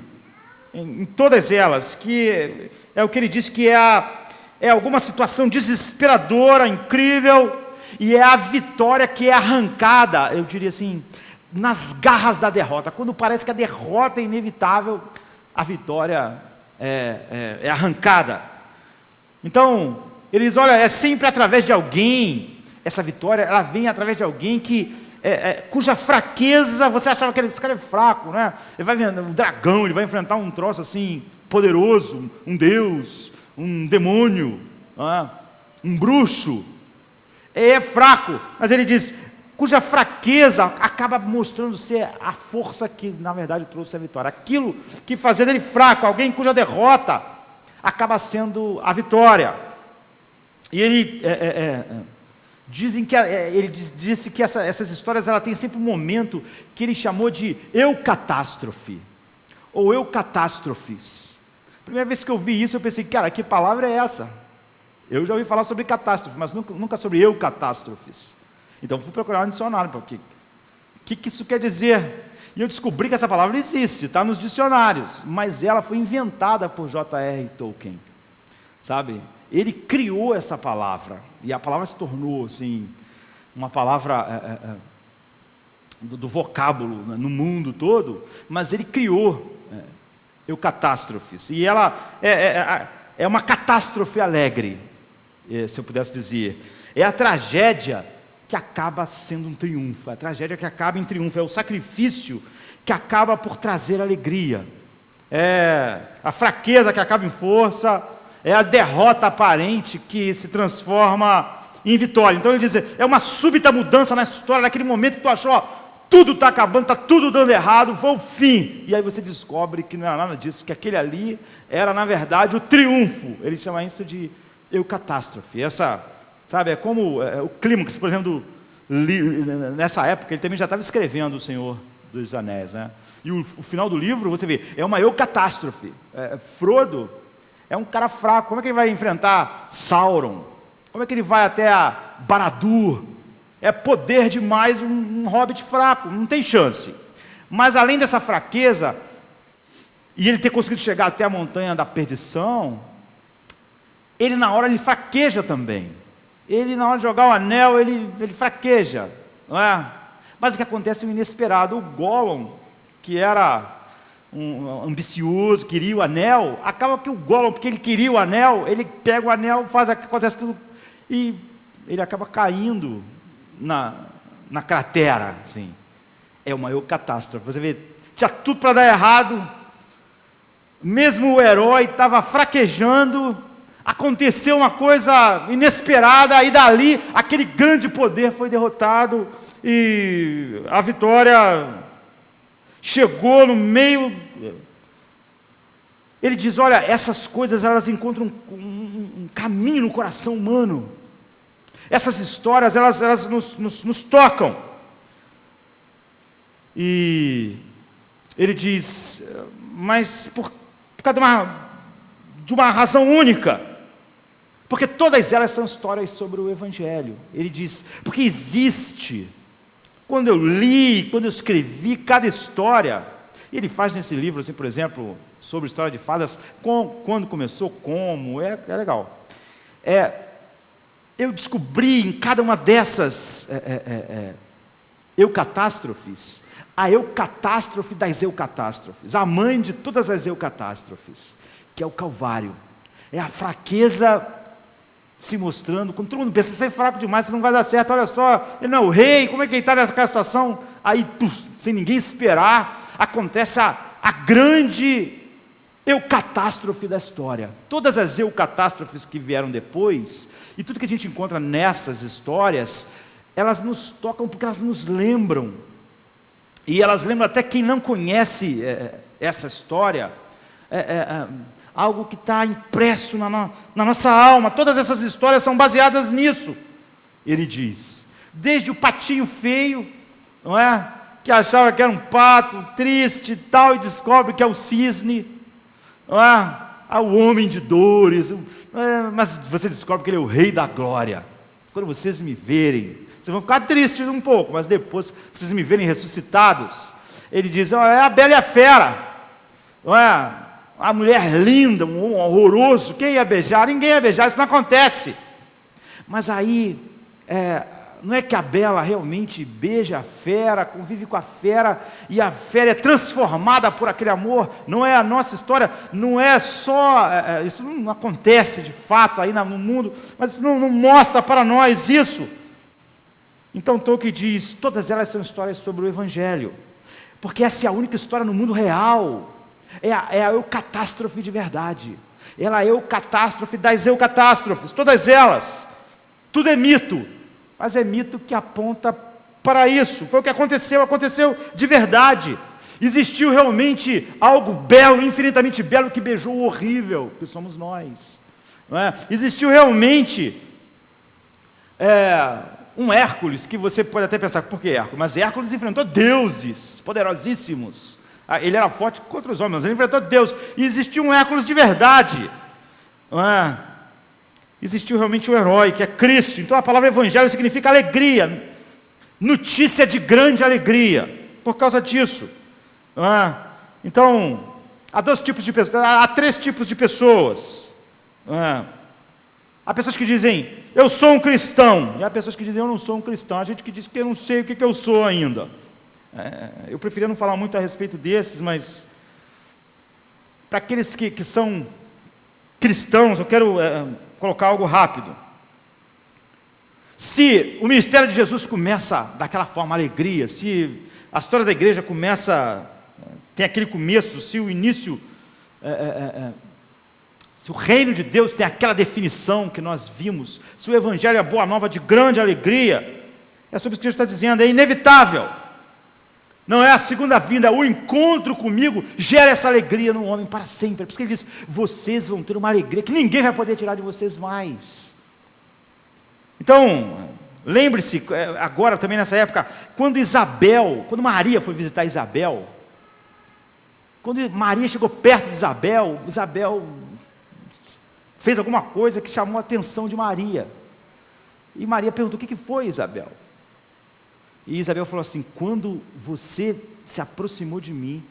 em todas elas, que é o que ele disse que é alguma situação desesperadora, incrível, e é a vitória que é arrancada, eu diria assim, nas garras da derrota. Quando parece que a derrota é inevitável, a vitória é arrancada. Então, ele diz, olha, é sempre através de alguém, essa vitória, ela vem através de alguém cuja fraqueza, você achava que esse cara é fraco, né? Ele vai vendo um dragão, ele vai enfrentar um troço assim, poderoso, um deus, um demônio, um bruxo, é fraco, mas ele diz, cuja fraqueza acaba mostrando ser a força que na verdade trouxe a vitória, aquilo que fazia dele fraco, alguém cuja derrota acaba sendo a vitória. E ele disse que essas histórias, ela tem sempre um momento que ele chamou de eucatástrofe, ou eucatástrofes. Primeira vez que eu vi isso, eu pensei, cara, que palavra é essa? Eu já ouvi falar sobre catástrofe, mas nunca sobre eucatástrofes. Então fui procurar um dicionário, porque o que isso quer dizer? E eu descobri que essa palavra existe, está nos dicionários, mas ela foi inventada por J.R. Tolkien, sabe? Ele criou essa palavra, e a palavra se tornou, assim, uma palavra do vocábulo, né, no mundo todo, mas ele criou eucatástrofes, e ela é uma catástrofe alegre, se eu pudesse dizer. É a tragédia que acaba sendo um triunfo, a tragédia que acaba em triunfo, é o sacrifício que acaba por trazer alegria, é a fraqueza que acaba em força, é a derrota aparente que se transforma em vitória. Então ele diz, é uma súbita mudança na história, naquele momento que tu achou, tudo está acabando, está tudo dando errado, foi o fim, e aí você descobre que não era nada disso, que aquele ali era na verdade o triunfo. Ele chama isso de eucatástrofe. Essa, sabe, é como o clímax, por exemplo, nessa época ele também já estava escrevendo O Senhor dos Anéis, né? E o final do livro, você vê, é uma eucatástrofe. Frodo é um cara fraco, como é que ele vai enfrentar Sauron? Como é que ele vai até a Barad-dûr? É poder demais, um hobbit fraco, não tem chance. Mas além dessa fraqueza, e ele ter conseguido chegar até a montanha da perdição, ele na hora ele fraqueja também. Ele na hora de jogar o anel, ele fraqueja, não é? Mas o que acontece é o inesperado. O Gollum, que era ambicioso, queria o anel, acaba que o Gollum, porque ele queria o anel, ele pega o anel, acontece tudo, e ele acaba caindo na cratera, assim. É uma eucatástrofe. Você vê, tinha tudo para dar errado, mesmo o herói estava fraquejando, aconteceu uma coisa inesperada, e dali aquele grande poder foi derrotado, e a vitória chegou no meio. Ele diz, olha, essas coisas elas encontram um caminho no coração humano. Essas histórias, elas nos tocam. E ele diz, mas por causa de uma razão única. Porque todas elas são histórias sobre o Evangelho. Ele diz, porque existe, quando eu li, quando eu escrevi cada história, e ele faz nesse livro, assim, por exemplo, sobre história de fadas, quando começou, como, é legal. Eu descobri em cada uma dessas eucatástrofes, a eucatástrofe das eucatástrofes, a mãe de todas as eucatástrofes, que é o Calvário. É a fraqueza se mostrando, quando todo mundo pensa, você é fraco demais, você não vai dar certo, olha só, ele não é o rei, como é que ele está nessa situação? Aí, sem ninguém esperar, acontece a grande eucatástrofe da história. Todas as eucatástrofes que vieram depois, e tudo que a gente encontra nessas histórias, elas nos tocam porque elas nos lembram, e elas lembram até quem não conhece essa história, algo que está impresso na nossa alma. Todas essas histórias são baseadas nisso. Ele diz, desde o patinho feio, não é? Que achava que era um pato, triste e tal, e descobre que é o cisne, não é? Ao homem de dores, mas você descobre que ele é o rei da glória. Quando vocês me verem, vocês vão ficar tristes um pouco, mas depois vocês me verem ressuscitados, ele diz, é a Bela e a Fera, não é? A mulher linda, um homem horroroso, quem ia beijar? Ninguém ia beijar, isso não acontece. Mas aí, não é que a Bela realmente beija a fera, convive com a fera, e a fera é transformada por aquele amor. Não é a nossa história, não é só, isso não acontece de fato aí no mundo, mas isso não mostra para nós isso. Então Tolkien diz, todas elas são histórias sobre o Evangelho, porque essa é a única história no mundo real. É a eucatástrofe de verdade. Ela é a eucatástrofe das eucatástrofes, todas elas. Tudo é mito, mas é mito que aponta para isso. Foi o que aconteceu de verdade. Existiu realmente algo belo, infinitamente belo, que beijou o horrível, que somos nós. Não é? Existiu realmente um Hércules, que você pode até pensar, por que Hércules? Mas Hércules enfrentou deuses poderosíssimos. Ele era forte contra os homens, mas ele enfrentou Deus. E existiu um Hércules de verdade. Existiu realmente um herói, que é Cristo. Então a palavra evangelho significa alegria. Notícia de grande alegria. Por causa disso. Então, há dois tipos de pessoas. Há três tipos de pessoas. Há pessoas que dizem, eu sou um cristão. E há pessoas que dizem, eu não sou um cristão. Há gente que diz que eu não sei o que eu sou ainda. Eu preferia não falar muito a respeito desses, mas para aqueles que são cristãos, eu quero colocar algo rápido. Se o ministério de Jesus começa daquela forma, alegria, se a história da igreja começa, tem aquele começo, se o início, se o reino de Deus tem aquela definição que nós vimos, se o evangelho é a boa nova de grande alegria, é sobre isso que Jesus está dizendo, é inevitável. Não é a segunda vinda, o encontro comigo gera essa alegria no homem para sempre. É por isso que ele diz, vocês vão ter uma alegria que ninguém vai poder tirar de vocês mais. Então, lembre-se, agora também nessa época, quando Maria foi visitar Isabel, quando Maria chegou perto de Isabel fez alguma coisa que chamou a atenção de Maria. E Maria perguntou, o que foi, Isabel? E Isabel falou assim, quando você se aproximou de mim,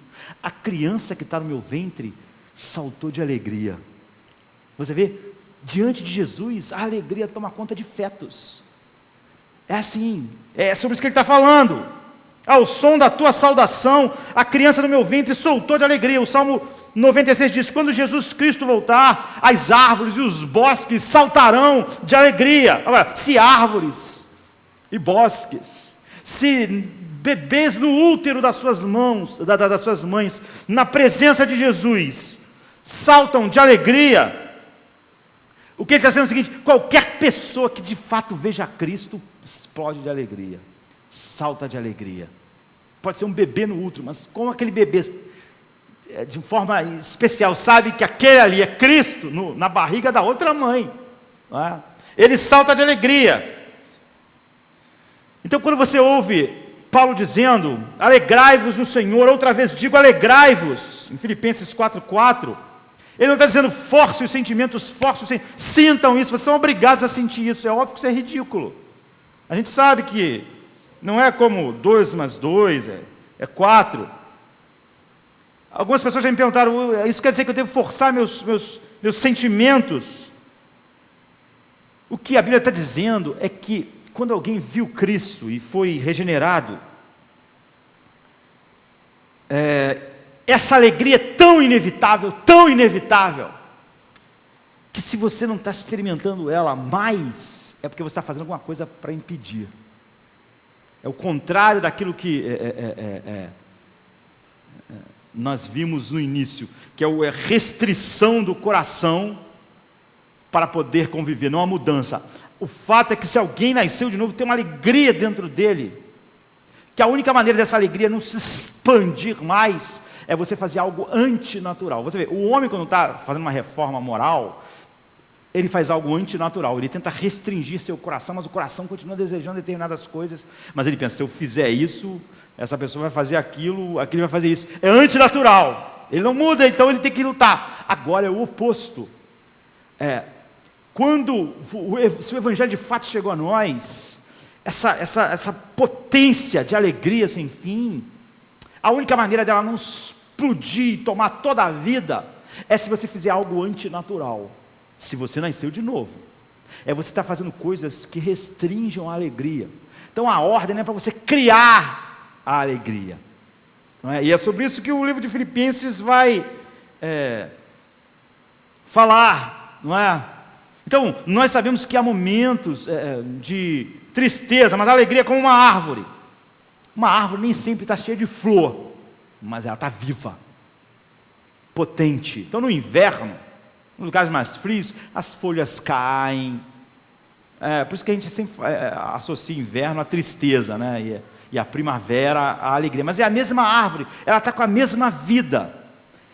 a criança que está no meu ventre saltou de alegria. Você vê, diante de Jesus, a alegria toma conta de fetos. É assim, é sobre isso que ele está falando. Ao som da tua saudação, a criança no meu ventre saltou de alegria. O Salmo 96 diz, quando Jesus Cristo voltar, as árvores e os bosques saltarão de alegria. Agora, se árvores e bosques, se bebês no útero das suas mães, na presença de Jesus, saltam de alegria, o que ele está dizendo é o seguinte, qualquer pessoa que de fato veja Cristo, explode de alegria, salta de alegria. pode ser um bebê no útero, mas como aquele bebê, de forma especial, sabe que aquele ali é Cristo, na barriga da outra mãe, não é? Ele salta de alegria. Então, quando você ouve Paulo dizendo, alegrai-vos no Senhor, outra vez digo, alegrai-vos, em Filipenses 4:4, ele não está dizendo, force os sentimentos, sintam isso, vocês são obrigados a sentir isso, é óbvio que isso é ridículo. A gente sabe que não é como 2 mais 2, é 4. Algumas pessoas já me perguntaram, isso quer dizer que eu devo forçar meus sentimentos? O que a Bíblia está dizendo é que, quando alguém viu Cristo e foi regenerado, essa alegria é tão inevitável, que se você não está experimentando ela mais, é porque você está fazendo alguma coisa para impedir. É o contrário daquilo que nós vimos no início, que é a restrição do coração para poder conviver, não a mudança. O fato é que se alguém nasceu de novo, tem uma alegria dentro dele, que a única maneira dessa alegria não se expandir mais, é você fazer algo antinatural. Você vê, o homem quando está fazendo uma reforma moral, ele faz algo antinatural, ele tenta restringir seu coração, mas o coração continua desejando determinadas coisas, mas ele pensa, se eu fizer isso, essa pessoa vai fazer aquilo vai fazer isso, é antinatural, ele não muda, então ele tem que lutar. Agora é o oposto, se o Evangelho de fato chegou a nós, essa potência de alegria sem fim, a única maneira dela não explodir e tomar toda a vida, é se você fizer algo antinatural. Se você nasceu de novo, você está fazendo coisas que restringam a alegria. Então a ordem é para você criar a alegria, não é? E é sobre isso que o livro de Filipenses vai falar, não é? Então nós sabemos que há momentos de tristeza, mas a alegria é como uma árvore. Uma árvore nem sempre está cheia de flor, mas ela está viva, potente. Então no inverno, nos lugares mais frios, as folhas caem. Por isso que a gente sempre associa inverno à tristeza, né? E a primavera à alegria. Mas é a mesma árvore, ela está com a mesma vida.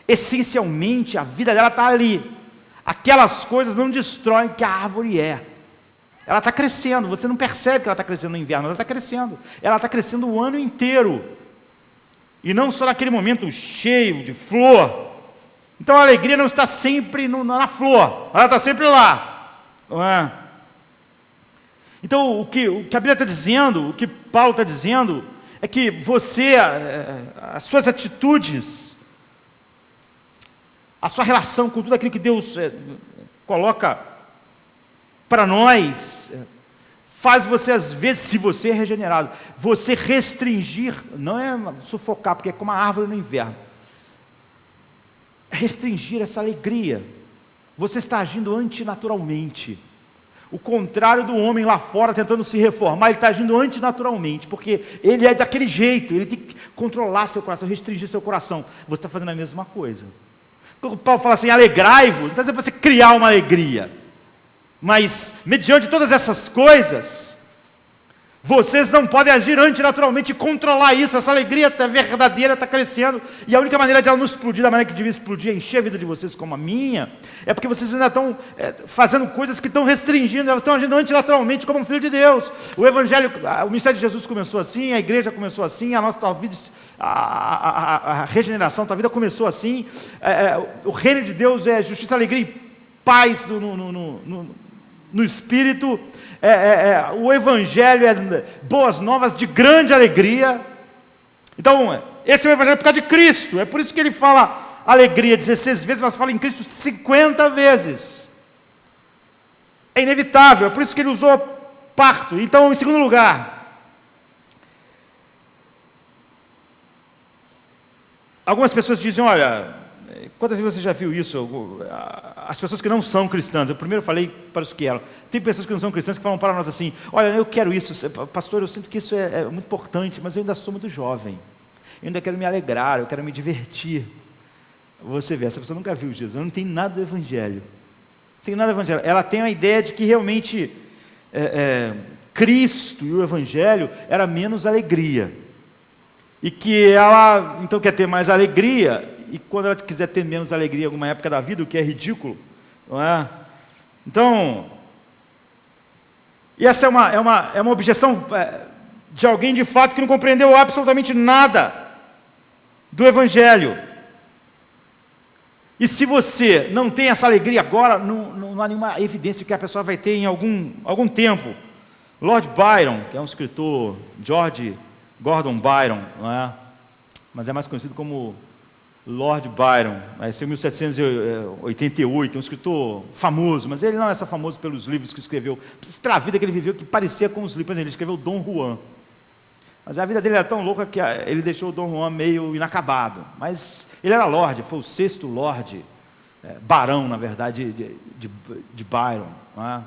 Essencialmente, a vida dela está ali. Aquelas coisas não destroem o que a árvore é. Ela está crescendo, você não percebe que ela está crescendo no inverno, ela está crescendo. Ela está crescendo o ano inteiro. E não só naquele momento cheio de flor. Então a alegria não está sempre na flor, ela está sempre lá, não é? Então o que a Bíblia está dizendo, o que Paulo está dizendo, é que você, as suas atitudes, a sua relação com tudo aquilo que Deus coloca para nós, faz você às vezes, se você é regenerado, você restringir, não é sufocar, porque é como a árvore no inverno, restringir essa alegria. Você está agindo antinaturalmente. O contrário do homem lá fora tentando se reformar, ele está agindo antinaturalmente, porque ele é daquele jeito, ele tem que controlar seu coração, restringir seu coração. Você está fazendo a mesma coisa. Quando Paulo fala assim, alegrai-vos, não está dizendo para você criar uma alegria, mas mediante todas essas coisas, vocês não podem agir antinaturalmente e controlar isso. Essa alegria verdadeira está crescendo, e a única maneira de ela não explodir da maneira que devia explodir, encher a vida de vocês como a minha, é porque vocês ainda estão fazendo coisas que estão restringindo, elas estão agindo antinaturalmente como um filho de Deus. O Evangelho, o ministério de Jesus começou assim, a igreja começou assim, a nossa vida, a regeneração da tua vida começou assim. O reino de Deus é justiça, alegria e paz no Espírito. O Evangelho é boas novas de grande alegria. Então, esse é o Evangelho por causa de Cristo. É por isso que ele fala alegria 16 vezes, mas fala em Cristo 50 vezes. É inevitável, é por isso que ele usou parto. Então, em segundo lugar, algumas pessoas dizem, olha, quantas vezes você já viu isso? As pessoas que não são cristãs, eu primeiro falei para os que eram, tem pessoas que não são cristãs que falam para nós assim, olha, eu quero isso, pastor, eu sinto que isso é muito importante, mas eu ainda sou muito jovem, eu ainda quero me alegrar, eu quero me divertir. Você vê, essa pessoa nunca viu Jesus, ela não tem nada do Evangelho, ela tem a ideia de que realmente Cristo e o Evangelho era menos alegria. e que ela então quer ter mais alegria, e quando ela quiser ter menos alegria em alguma época da vida, o que é ridículo, não é? Então, e essa é uma objeção de alguém de fato que não compreendeu absolutamente nada do Evangelho. E se você não tem essa alegria agora, não há nenhuma evidência de que a pessoa vai ter em algum tempo. Lord Byron, que é um escritor, George Gordon Byron, não é? Mas é mais conhecido como Lord Byron, nasceu em 1788, um escritor famoso, mas ele não é só famoso pelos livros que escreveu, pela vida que ele viveu, que parecia com os livros. Por exemplo, ele escreveu Dom Juan, mas a vida dele era tão louca que ele deixou o Dom Juan meio inacabado, mas ele era Lorde, foi o 6º Lorde, barão, na verdade, de Byron, não é?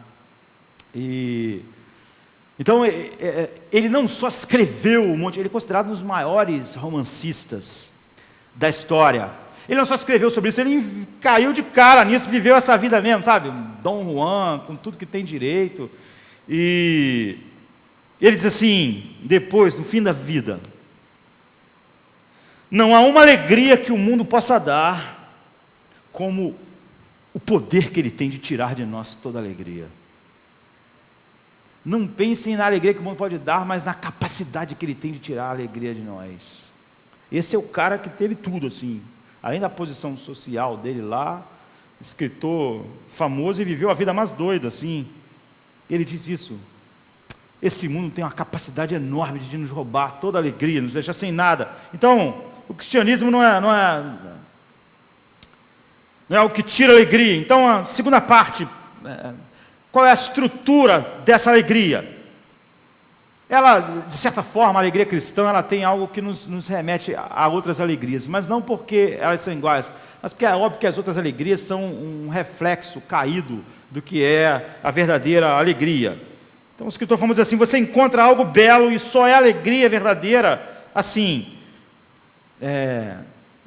Então, ele não só escreveu um monte, ele é considerado um dos maiores romancistas da história. Ele não só escreveu sobre isso, ele caiu de cara nisso, viveu essa vida mesmo, sabe? Dom Juan, com tudo que tem direito. E ele diz assim, depois, no fim da vida, não há uma alegria que o mundo possa dar como o poder que ele tem de tirar de nós toda alegria. Não pensem na alegria que o mundo pode dar, mas na capacidade que ele tem de tirar a alegria de nós. Esse é o cara que teve tudo, assim, além da posição social dele lá, escritor famoso, e viveu a vida mais doida, assim. Ele diz isso: esse mundo tem uma capacidade enorme de nos roubar toda a alegria, nos deixar sem nada. Então, o cristianismo não é o que tira a alegria. Então, a segunda parte, qual é a estrutura dessa alegria? Ela, de certa forma, a alegria cristã, ela tem algo que nos remete a outras alegrias, mas não porque elas são iguais, mas porque é óbvio que as outras alegrias são um reflexo caído do que é a verdadeira alegria. Então o escritor famoso assim: você encontra algo belo e só é alegria verdadeira assim,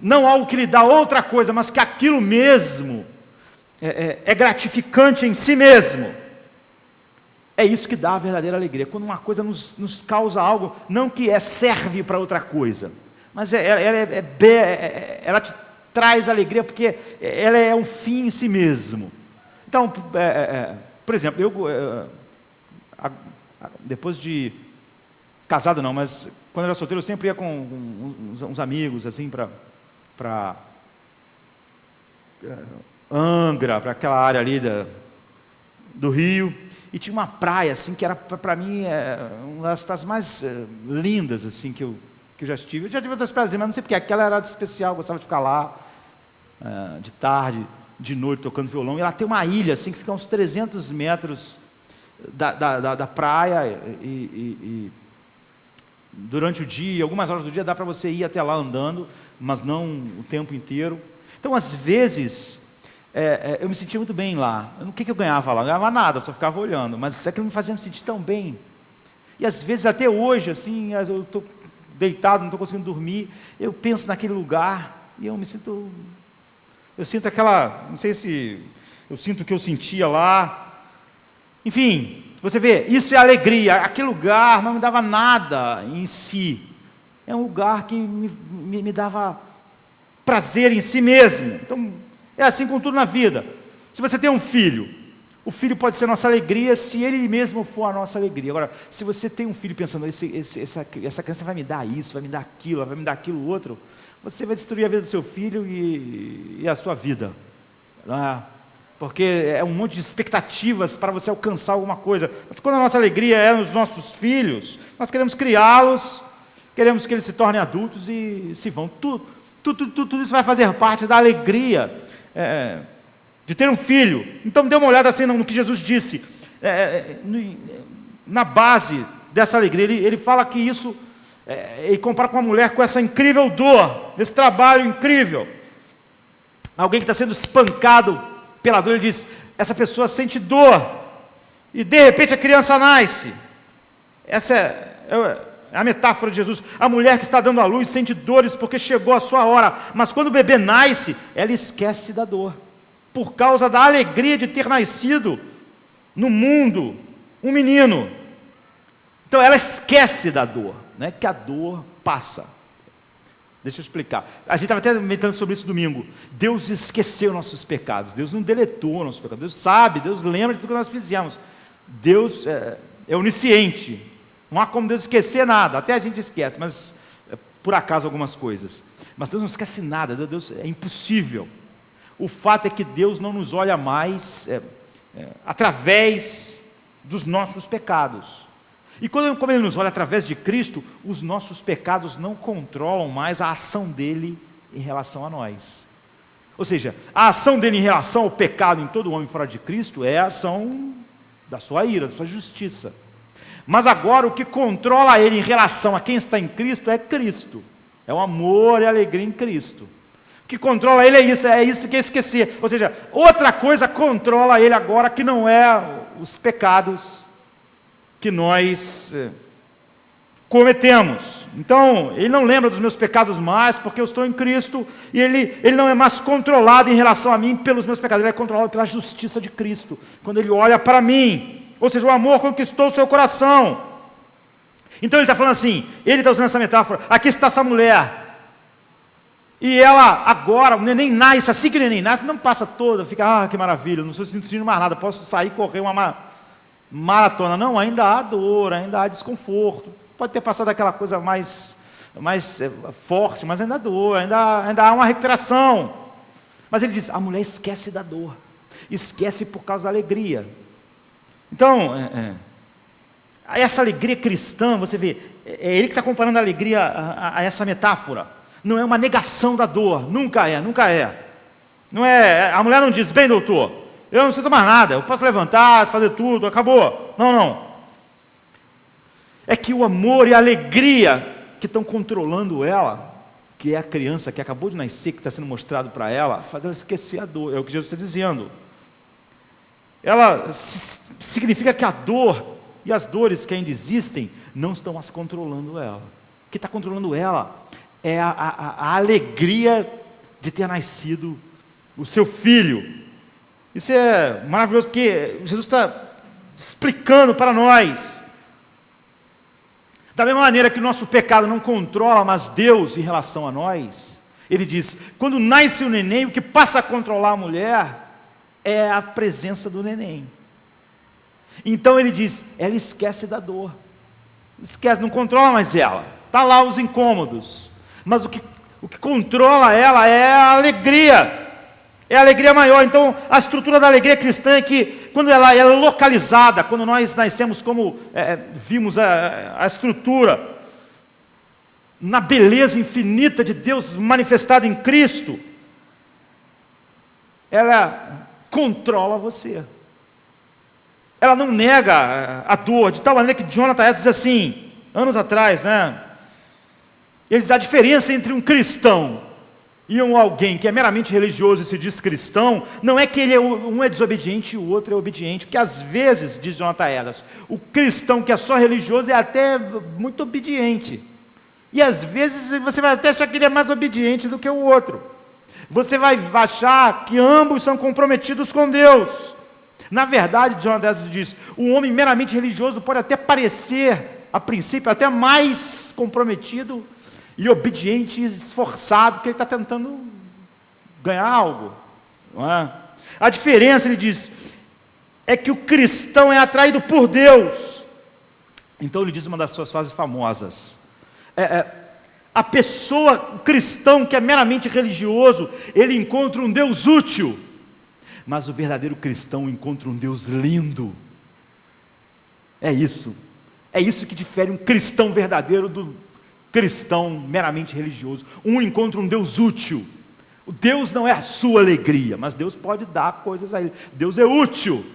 não algo que lhe dá outra coisa, mas que aquilo mesmo é gratificante em si mesmo. É isso que dá a verdadeira alegria, quando uma coisa nos causa algo, não que serve para outra coisa, mas ela te traz alegria porque ela é um fim em si mesmo. Então, por exemplo, depois de casado não, mas quando eu era solteiro eu sempre ia com uns amigos assim para Angra, para aquela área ali do Rio. E tinha uma praia, assim, que era, para mim, uma das praias mais lindas, assim, que eu já estive. Eu já tive outras praias, mas não sei porque, aquela era especial, eu gostava de ficar lá, de tarde, de noite, tocando violão. E ela tem uma ilha, assim, que fica a uns 300 metros da praia, e durante o dia, algumas horas do dia, dá para você ir até lá andando, mas não o tempo inteiro. Então, às vezes, eu me sentia muito bem lá. O que eu ganhava lá? Não ganhava nada, só ficava olhando, mas aquilo me fazia me sentir tão bem. E às vezes, até hoje, assim, eu estou deitado, não estou conseguindo dormir, eu penso naquele lugar, e eu sinto aquela, não sei se eu sinto o que eu sentia lá. Enfim, você vê, isso é alegria. Aquele lugar não me dava nada em si, é um lugar que me dava prazer em si mesmo. Então, é assim com tudo na vida. Se você tem um filho, o filho pode ser a nossa alegria se ele mesmo for a nossa alegria. Agora, se você tem um filho pensando, essa criança vai me dar isso, vai me dar aquilo outro, você vai destruir a vida do seu filho e a sua vida. Não é? Porque é um monte de expectativas para você alcançar alguma coisa. Mas quando a nossa alegria é nos nossos filhos, nós queremos criá-los, queremos que eles se tornem adultos e se vão. Tudo isso vai fazer parte da alegria de ter um filho. Então dê uma olhada assim no que Jesus disse, na base dessa alegria. Ele fala que isso, ele compara com uma mulher com essa incrível dor, esse trabalho incrível. Alguém que está sendo espancado pela dor, ele diz, essa pessoa sente dor, e de repente a criança nasce. Essa é a metáfora de Jesus. A mulher que está dando à luz sente dores porque chegou a sua hora, mas quando o bebê nasce, ela esquece da dor, por causa da alegria de ter nascido no mundo um menino. Então ela esquece da dor, né? Que a dor passa. Deixa eu explicar. A gente estava até comentando sobre isso domingo. Deus esqueceu nossos pecados. Deus não deletou nossos pecados. Deus sabe, Deus lembra de tudo que nós fizemos. Deus é onisciente. Não há como Deus esquecer nada. Até a gente esquece, mas por acaso algumas coisas. Mas Deus não esquece nada. Deus é impossível. O fato é que Deus não nos olha mais através dos nossos pecados. E como Ele nos olha através de Cristo, os nossos pecados não controlam mais a ação dEle em relação a nós. Ou seja, a ação dEle em relação ao pecado em todo homem fora de Cristo é a ação da sua ira, da sua justiça. Mas agora o que controla Ele em relação a quem está em Cristo é Cristo. É o amor e a alegria em Cristo. O que controla Ele é isso que é esquecer. Ou seja, outra coisa controla Ele agora que não é os pecados que nós cometemos. Então, Ele não lembra dos meus pecados mais, porque eu estou em Cristo, e Ele não é mais controlado em relação a mim pelos meus pecados, Ele é controlado pela justiça de Cristo, quando Ele olha para mim. Ou seja, o amor conquistou o seu coração. Então Ele está falando assim, Ele está usando essa metáfora, aqui está essa mulher, e ela agora, o neném nasce, assim que o neném nasce, não passa toda, fica, que maravilha, não estou sentindo mais nada, posso sair e correr uma maratona. Não, ainda há dor, ainda há desconforto, pode ter passado aquela coisa mais forte, mas ainda há dor, ainda há uma recuperação. Mas Ele diz, a mulher esquece da dor, esquece por causa da alegria. Então, essa alegria cristã, você vê, é Ele que está comparando a alegria a essa metáfora. Não é uma negação da dor, nunca é. Não é, a mulher não diz, bem doutor, eu não sinto mais nada, eu posso levantar, fazer tudo, acabou. Não. É que o amor e a alegria que estão controlando ela, que é a criança que acabou de nascer, que está sendo mostrado para ela, faz ela esquecer a dor, é o que Jesus está dizendo. Ela significa que a dor e as dores que ainda existem não estão mais controlando ela. O que está controlando ela é a alegria de ter nascido o seu filho. Isso é maravilhoso, porque Jesus está explicando para nós. Da mesma maneira que o nosso pecado não controla mais Deus em relação a nós, Ele diz, quando nasce o neném, o que passa a controlar a mulher é a presença do neném. Então Ele diz, ela esquece da dor, esquece, não controla mais ela, está lá os incômodos, mas o que controla ela é a alegria, é a alegria maior. Então a estrutura da alegria cristã é que quando ela é localizada, quando nós nascemos como vimos a estrutura, na beleza infinita de Deus manifestada em Cristo, ela controla você. Ela não nega a dor, de tal maneira que Jonathan Edwards diz assim, anos atrás, ele diz, a diferença entre um cristão e alguém que é meramente religioso e se diz cristão, não é que um é desobediente e o outro é obediente, porque às vezes, diz Jonathan Edwards, o cristão que é só religioso é até muito obediente, e às vezes você vai até achar que ele é mais obediente do que o outro, você vai achar que ambos são comprometidos com Deus. Na verdade, Jonathan Edwards diz, o homem meramente religioso pode até parecer, a princípio, até mais comprometido e obediente e esforçado, porque ele está tentando ganhar algo, não é? A diferença, ele diz, é que o cristão é atraído por Deus. Então ele diz uma das suas frases famosas, a pessoa, o cristão que é meramente religioso, ele encontra um Deus útil, mas o verdadeiro cristão encontra um Deus lindo. É isso que difere um cristão verdadeiro do cristão meramente religioso. Um encontra um Deus útil. O Deus não é a sua alegria, mas Deus pode dar coisas a ele. Deus é útil.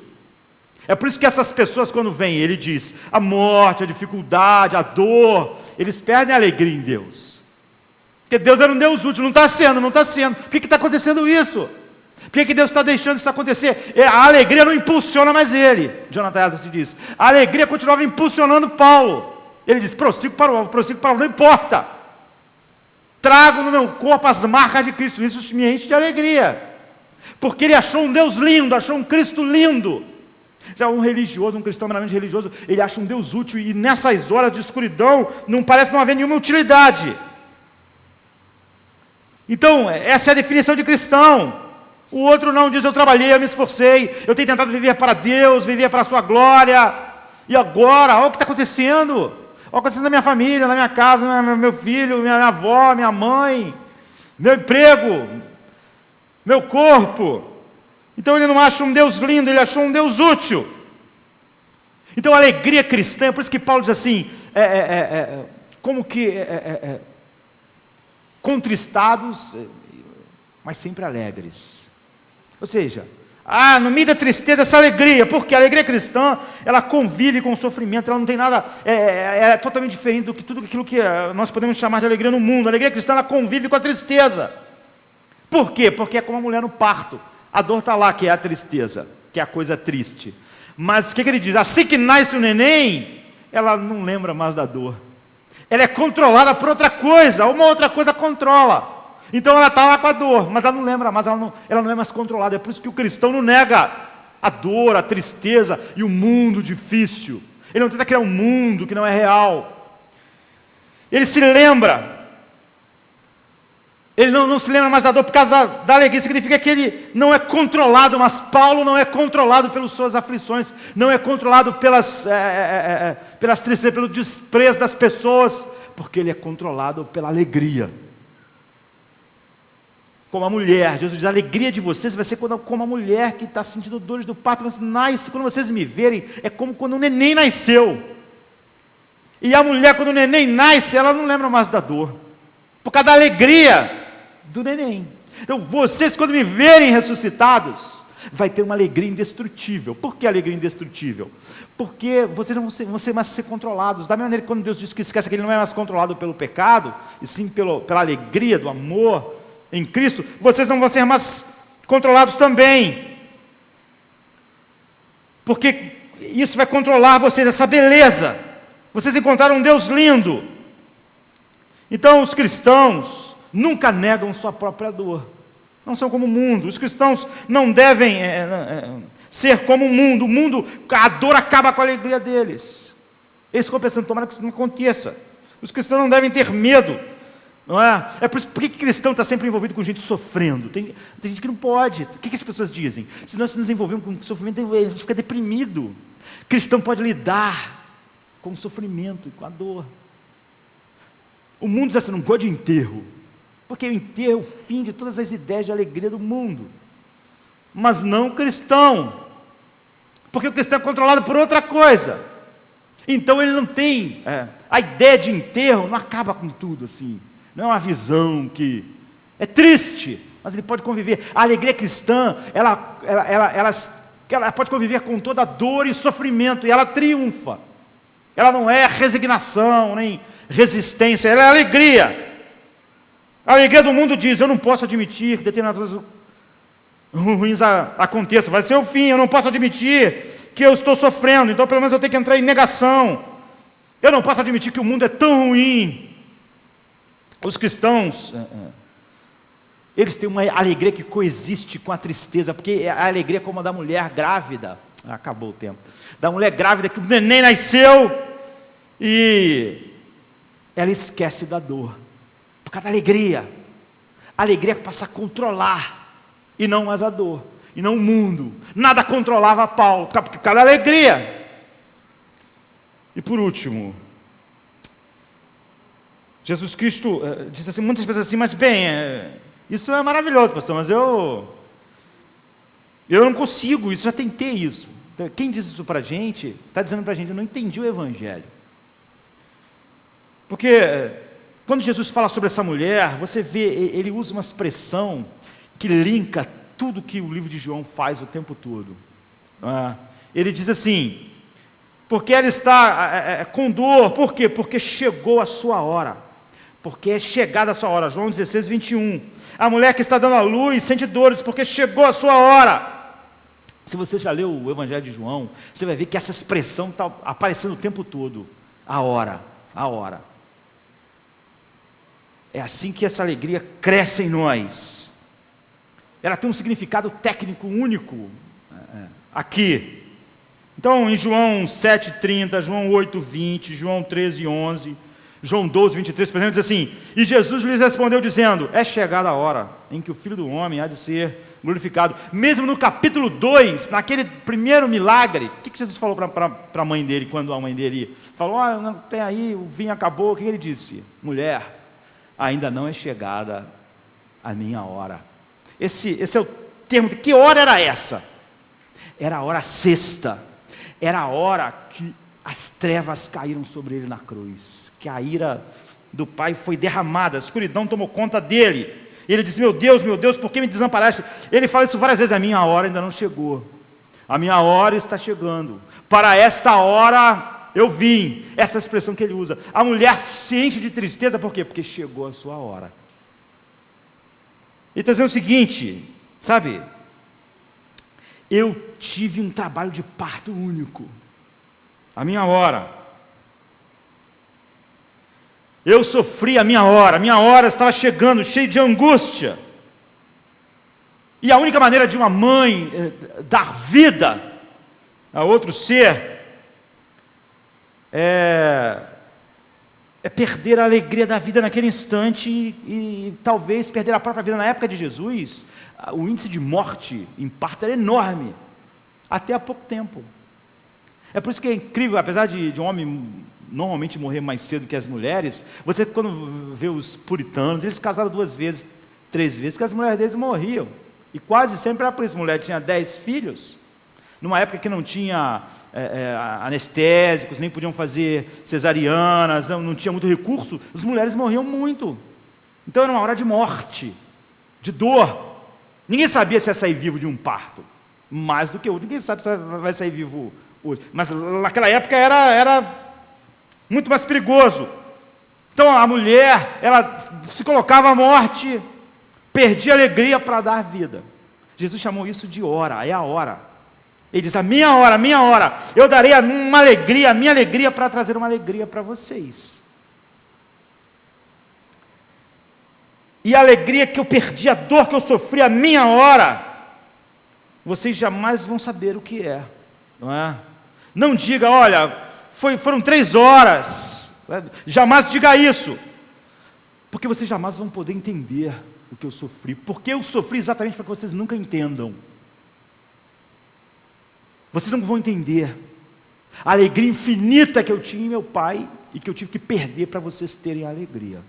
É por isso que essas pessoas, quando vêm, ele diz, a morte, a dificuldade, a dor, eles perdem a alegria em Deus. Porque Deus era um Deus útil, não está sendo. Por que está acontecendo isso? Por que Deus está deixando isso acontecer? A alegria não impulsiona mais ele. Jonathan Edwards diz, a alegria continuava impulsionando Paulo. Ele diz, prossigo para o alvo, não importa. Trago no meu corpo as marcas de Cristo, isso me enche de alegria. Porque ele achou um Deus lindo, achou um Cristo lindo. Já um religioso, um cristão meramente religioso, ele acha um Deus útil, e nessas horas de escuridão, parece não haver nenhuma utilidade. Então, essa é a definição de cristão. O outro não diz: eu trabalhei, eu me esforcei, eu tenho tentado viver para Deus, viver para a sua glória. E agora, olha o que está acontecendo. Olha o que está acontecendo na minha família, na minha casa, meu filho, minha avó, minha mãe, meu emprego, meu corpo. Então ele não acha um Deus lindo, ele achou um Deus útil. Então a alegria cristã, por isso que Paulo diz assim, contristados, mas sempre alegres. Ou seja, no meio da tristeza, essa alegria, porque a alegria cristã, ela convive com o sofrimento, ela não tem nada, é totalmente diferente do que tudo aquilo que nós podemos chamar de alegria no mundo. A alegria cristã, ela convive com a tristeza. Por quê? Porque é como a mulher no parto. A dor está lá, que é a tristeza, que é a coisa triste. Mas o que ele diz? Assim que nasce o neném, ela não lembra mais da dor. Ela é controlada por outra coisa, uma outra coisa controla. Então ela está lá com a dor, mas ela não lembra mais, ela não é mais controlada. É por isso que o cristão não nega a dor, a tristeza e o mundo difícil. Ele não tenta criar um mundo que não é real. Ele se lembra. Ele não se lembra mais da dor por causa da alegria. Significa que ele não é controlado, mas Paulo não é controlado pelas suas aflições, não é controlado pelas tristezas, pelo desprezo das pessoas, porque ele é controlado pela alegria. Como a mulher, Jesus diz: a alegria de vocês vai ser como a mulher que está sentindo dores do parto, mas nasce, quando vocês me verem, é como quando o neném nasceu. E a mulher, quando o neném nasce, ela não lembra mais da dor, por causa da alegria do neném. Então vocês, quando me verem ressuscitados, vai ter uma alegria indestrutível. Por que alegria indestrutível? Porque vocês não vão ser mais ser controlados. Da mesma maneira que quando Deus diz que esquece que ele não é mais controlado pelo pecado, e sim pela alegria do amor em Cristo, vocês não vão ser mais controlados também, porque isso vai controlar vocês, essa beleza. Vocês encontraram um Deus lindo. Então os cristãos nunca negam sua própria dor, não são como o mundo. Os cristãos não devem ser como o mundo, a dor acaba com a alegria deles. Eles ficam pensando: tomara que isso não aconteça. Os cristãos não devem ter medo. Não é? É por isso que cristão está sempre envolvido com gente sofrendo. Tem gente que não pode. O que as pessoas dizem? Se nós nos envolvemos com sofrimento, a gente fica deprimido. Cristão pode lidar com o sofrimento e com a dor. O mundo diz assim: não gosta de enterro, porque o enterro é o fim de todas as ideias de alegria do mundo. Mas não o cristão, porque o cristão é controlado por outra coisa. Então ele não tem a ideia de enterro, não acaba com tudo assim. Não é uma visão que é triste, mas ele pode conviver. A alegria cristã, ela pode conviver com toda dor e sofrimento, e ela triunfa. Ela não é resignação, nem resistência, ela é alegria. A alegria do mundo diz: eu não posso admitir que determinadas coisas ruins aconteçam, vai ser o fim, eu não posso admitir que eu estou sofrendo, então pelo menos eu tenho que entrar em negação. Eu não posso admitir que o mundo é tão ruim. Os cristãos, eles têm uma alegria que coexiste com a tristeza, porque a alegria é como a da mulher grávida. Acabou o tempo. Da mulher grávida, que o neném nasceu e ela esquece da dor, por causa da alegria. A alegria passa a controlar, e não mais a dor, e não o mundo. Nada controlava Paulo, por causa da alegria. E por último, Jesus Cristo disse assim, muitas pessoas assim: mas bem, isso é maravilhoso, pastor, mas eu não consigo, já tentei isso. Então, quem diz isso para a gente, está dizendo para a gente: eu não entendi o Evangelho. Porque quando Jesus fala sobre essa mulher, você vê, ele usa uma expressão que linka tudo que o livro de João faz o tempo todo. Ele diz assim: porque ela está com dor, por quê? Porque chegou a sua hora. Porque é chegada a sua hora. João 16, 21. A mulher que está dando a luz sente dores, porque chegou a sua hora. Se você já leu o Evangelho de João, você vai ver que essa expressão está aparecendo o tempo todo. A hora, a hora. É assim que essa alegria cresce em nós. Ela tem um significado técnico único aqui. Então, em João 7,30, João 8,20, João 13,11, João 12, 23, por exemplo, diz assim: e Jesus lhes respondeu dizendo: é chegada a hora em que o Filho do Homem há de ser glorificado. Mesmo no capítulo 2, naquele primeiro milagre, o que Jesus falou para a mãe dele, quando a mãe dele falou: olha, não tem aí, o vinho acabou, o que ele disse? Mulher, ainda não é chegada a minha hora. Esse é o termo. De que hora era essa? Era a hora sexta, era a hora que as trevas caíram sobre ele na cruz, que a ira do Pai foi derramada, a escuridão tomou conta dele. Ele disse: meu Deus, por que me desamparaste? Ele fala isso várias vezes: a minha hora ainda não chegou, a minha hora está chegando, para esta hora eu vim. Essa é a expressão que ele usa. A mulher se enche de tristeza, por quê? Porque chegou a sua hora. Ele está dizendo o seguinte, sabe, eu tive um trabalho de parto único, a minha hora. Eu sofri a minha hora estava chegando, cheio de angústia. E a única maneira de uma mãe dar vida a outro ser é perder a alegria da vida naquele instante e talvez perder a própria vida. Na época de Jesus, o índice de morte em parto era enorme, até há pouco tempo. É por isso que é incrível, apesar de um homem normalmente morrer mais cedo que as mulheres, você quando vê os puritanos, eles casaram 2 vezes, 3 vezes, porque as mulheres deles morriam, e quase sempre era por isso. A mulher tinha 10 filhos, numa época que não tinha anestésicos, nem podiam fazer cesarianas, não tinha muito recurso, as mulheres morriam muito. Então era uma hora de morte, de dor. Ninguém sabia se ia sair vivo de um parto, mais do que outro. Ninguém sabe se vai sair vivo hoje, mas naquela época era muito mais perigoso. Então a mulher, ela se colocava à morte, perdia a alegria para dar vida. Jesus chamou isso de hora, é a hora. Ele diz: a minha hora, eu darei a minha alegria para trazer uma alegria para vocês. E a alegria que eu perdi, a dor que eu sofri, a minha hora, vocês jamais vão saber o que é, não é? Não diga: olha, foram 3 horas, jamais diga isso, porque vocês jamais vão poder entender o que eu sofri, porque eu sofri exatamente para que vocês nunca entendam. Vocês não vão entender a alegria infinita que eu tinha em meu Pai e que eu tive que perder para vocês terem a alegria.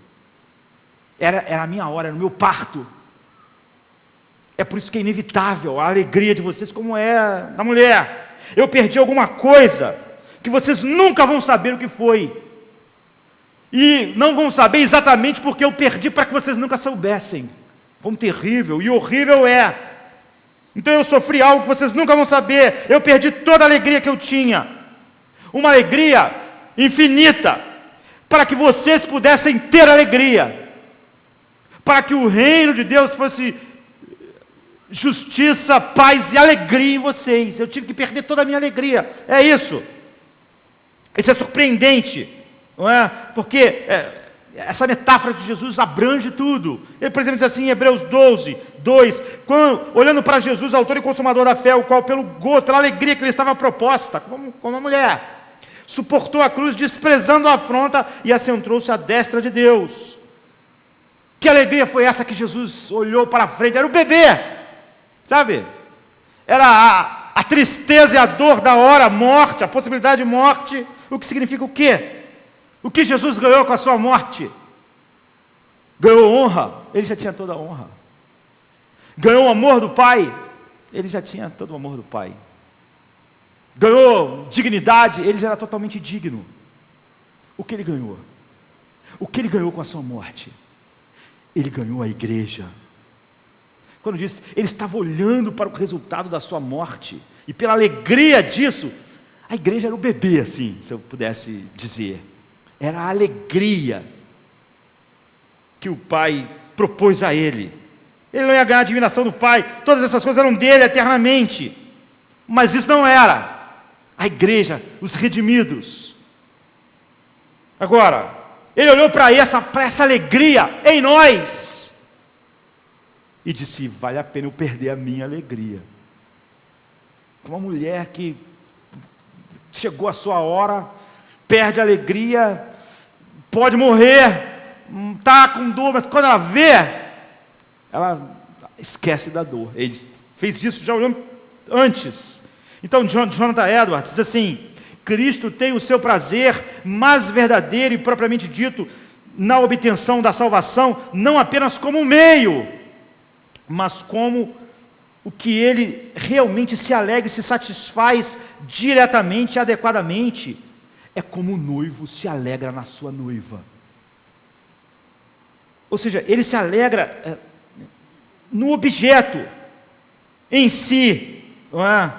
Era a minha hora, era o meu parto. É por isso que é inevitável a alegria de vocês, como é da mulher. Eu perdi alguma coisa que vocês nunca vão saber o que foi, e não vão saber exatamente porque eu perdi, para que vocês nunca soubessem quão terrível e horrível é. Então eu sofri algo que vocês nunca vão saber. Eu perdi toda a alegria que eu tinha, uma alegria infinita, para que vocês pudessem ter alegria, para que o reino de Deus fosse justiça, paz e alegria em vocês. Eu tive que perder toda a minha alegria. É isso. Isso é surpreendente, não é? Porque essa metáfora de Jesus abrange tudo. Ele, por exemplo, diz assim em Hebreus 12, 2: olhando para Jesus, autor e consumador da fé, o qual pelo gozo, pela alegria que lhe estava proposta, como a mulher, suportou a cruz, desprezando a afronta, e assentou-se à destra de Deus. Que alegria foi essa que Jesus olhou para frente? Era o bebê, sabe? Era a tristeza e a dor da hora, a morte, a possibilidade de morte. O que significa o quê? O que Jesus ganhou com a sua morte? Ganhou honra, ele já tinha toda a honra. Ganhou o amor do Pai, ele já tinha todo o amor do Pai. Ganhou dignidade, ele já era totalmente digno. O que ele ganhou? O que ele ganhou com a sua morte? Ele ganhou a igreja. Quando disse, ele estava olhando para o resultado da sua morte, e pela alegria disso, a igreja era o bebê, assim, se eu pudesse dizer. Era a alegria que o Pai propôs a ele. Ele não ia ganhar a admiração do Pai, todas essas coisas eram dele eternamente, mas isso não era a igreja, os redimidos. Agora, ele olhou para essa alegria em nós e disse: vale a pena eu perder a minha alegria. Uma mulher que chegou a sua hora, perde a alegria, pode morrer, está com dor, mas quando ela vê, ela esquece da dor. Ele fez isso já olhando antes. Então Jonathan Edwards diz assim: Cristo tem o seu prazer mais verdadeiro e propriamente dito na obtenção da salvação, não apenas como um meio, mas como o que ele realmente se alegra e se satisfaz diretamente e adequadamente. É como o noivo se alegra na sua noiva. Ou seja, ele se alegra no objeto em si, não é?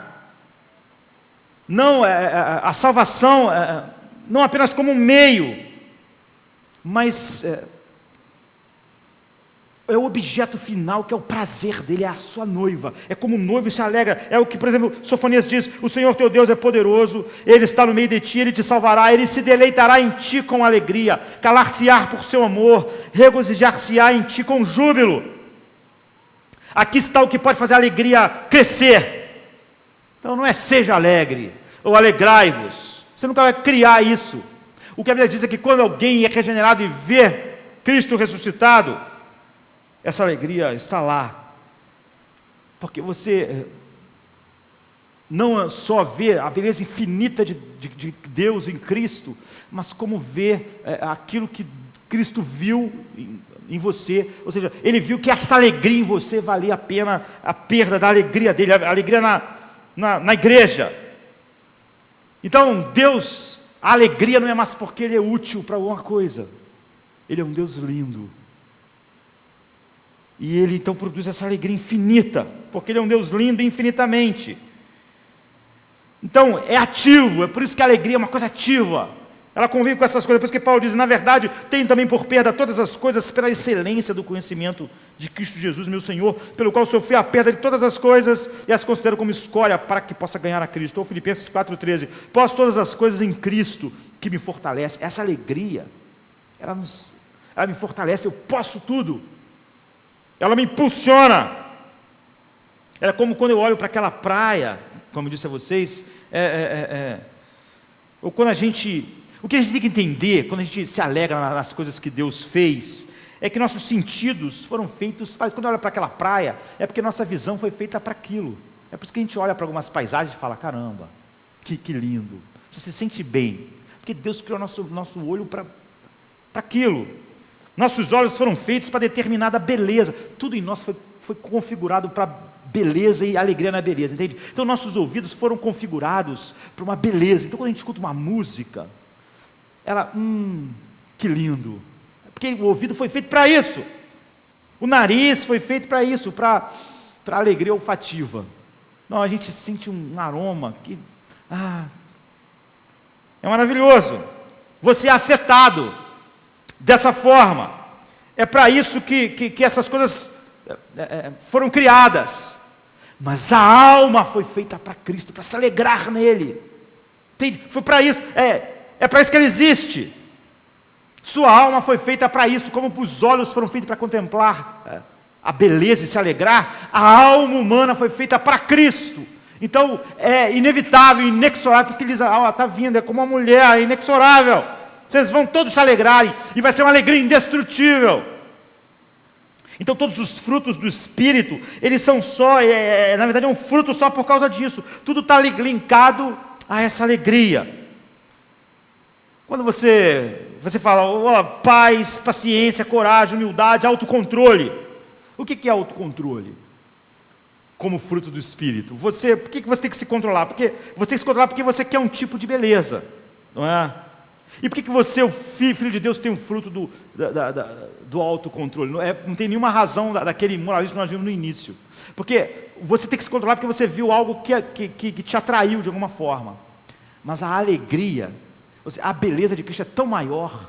Não, a salvação, não apenas como um meio, mas é o objeto final, que é o prazer dele, é a sua noiva. É como um noivo se alegra. É o que, por exemplo, Sofonias diz: o Senhor teu Deus é poderoso, Ele está no meio de ti, Ele te salvará, Ele se deleitará em ti com alegria, calar-se-á por seu amor, regozijar-se-á em ti com júbilo. Aqui está o que pode fazer a alegria crescer. Então não é seja alegre, ou alegrai-vos. Você nunca vai criar isso. O que a Bíblia diz é que quando alguém é regenerado e vê Cristo ressuscitado, essa alegria está lá, porque você não só vê a beleza infinita de Deus em Cristo, mas como vê aquilo que Cristo viu em você, ou seja, Ele viu que essa alegria em você valia a pena a perda da alegria dele, a alegria na igreja. Então Deus, a alegria não é mais porque Ele é útil para alguma coisa, Ele é um Deus lindo. E Ele então produz essa alegria infinita, porque Ele é um Deus lindo infinitamente. Então é ativo, é por isso que a alegria é uma coisa ativa. Ela convive com essas coisas, por isso que Paulo diz: na verdade, tenho também por perda todas as coisas pela excelência do conhecimento de Cristo Jesus, meu Senhor, pelo qual sofri a perda de todas as coisas e as considero como escória para que possa ganhar a Cristo. Ou Filipenses 4,13: posso todas as coisas em Cristo que me fortalece. Essa alegria, ela me fortalece, eu posso tudo. Ela me impulsiona. Era como quando eu olho para aquela praia, como eu disse a vocês, ou quando o que a gente tem que entender, quando a gente se alegra nas coisas que Deus fez, é que nossos sentidos foram feitos, quando olha para aquela praia, é porque nossa visão foi feita para aquilo. É por isso que a gente olha para algumas paisagens e fala: caramba, que lindo. Você se sente bem, porque Deus criou nosso olho para aquilo. Nossos olhos foram feitos para determinada beleza. Tudo em nós foi configurado para beleza e alegria na beleza, entende? Então nossos ouvidos foram configurados para uma beleza. Então quando a gente escuta uma música, ela, que lindo. Porque o ouvido foi feito para isso. O nariz foi feito para isso, para alegria olfativa. Não, a gente sente um aroma que, é maravilhoso. Você é afetado dessa forma. É para isso que essas coisas foram criadas. Mas a alma foi feita para Cristo, para se alegrar nele. Entende? Foi para isso, é para isso que ele existe. Sua alma foi feita para isso, como os olhos foram feitos para contemplar a beleza e se alegrar. A alma humana foi feita para Cristo. Então é inevitável, inexorável, por isso que ele diz: está vindo, é como uma mulher, é inexorável. Vocês vão todos se alegrarem, e vai ser uma alegria indestrutível. Então todos os frutos do Espírito, eles são só, na verdade é um fruto só por causa disso. Tudo está linkado a essa alegria. Quando você fala paz, paciência, coragem, humildade, autocontrole. O que é autocontrole? Como fruto do Espírito. Por que você tem que se controlar? Porque você tem que se controlar porque você quer um tipo de beleza, não é? E por que você, o filho de Deus, tem um fruto do autocontrole? Não tem nenhuma razão daquele moralismo que nós vimos no início. Porque você tem que se controlar porque você viu algo que te atraiu de alguma forma. Mas a alegria, a beleza de Cristo é tão maior,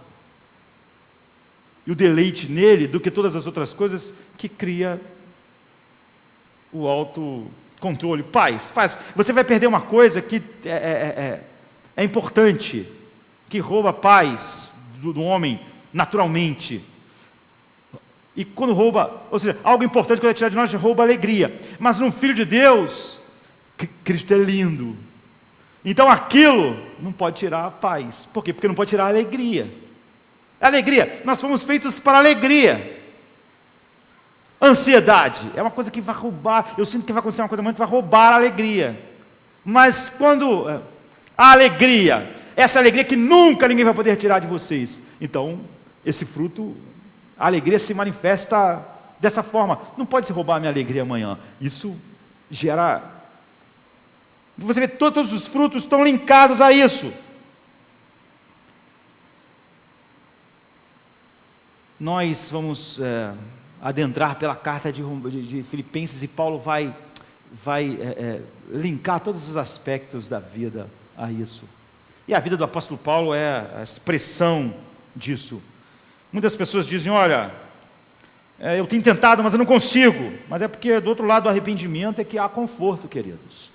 e o deleite nele, do que todas as outras coisas, que cria o autocontrole. Paz, você vai perder uma coisa que é importante, que rouba a paz do homem naturalmente. E quando rouba, ou seja, algo importante quando é tirado de nós, rouba a alegria. Mas no Filho de Deus, Cristo é lindo. Então aquilo não pode tirar a paz. Por quê? Porque não pode tirar a alegria. Alegria, nós fomos feitos para alegria. Ansiedade é uma coisa que vai roubar, eu sinto que vai acontecer uma coisa muito que vai roubar a alegria. Mas quando a alegria, essa alegria que nunca ninguém vai poder tirar de vocês, então esse fruto, a alegria se manifesta dessa forma. Não pode se roubar a minha alegria amanhã. Isso gera... Você vê, todos os frutos estão linkados a isso. Nós vamos adentrar pela carta de Filipenses e Paulo vai linkar todos os aspectos da vida a isso. E a vida do apóstolo Paulo é a expressão disso. Muitas pessoas dizem, olha, eu tenho tentado, mas eu não consigo. Mas é porque do outro lado do arrependimento é que há conforto, queridos.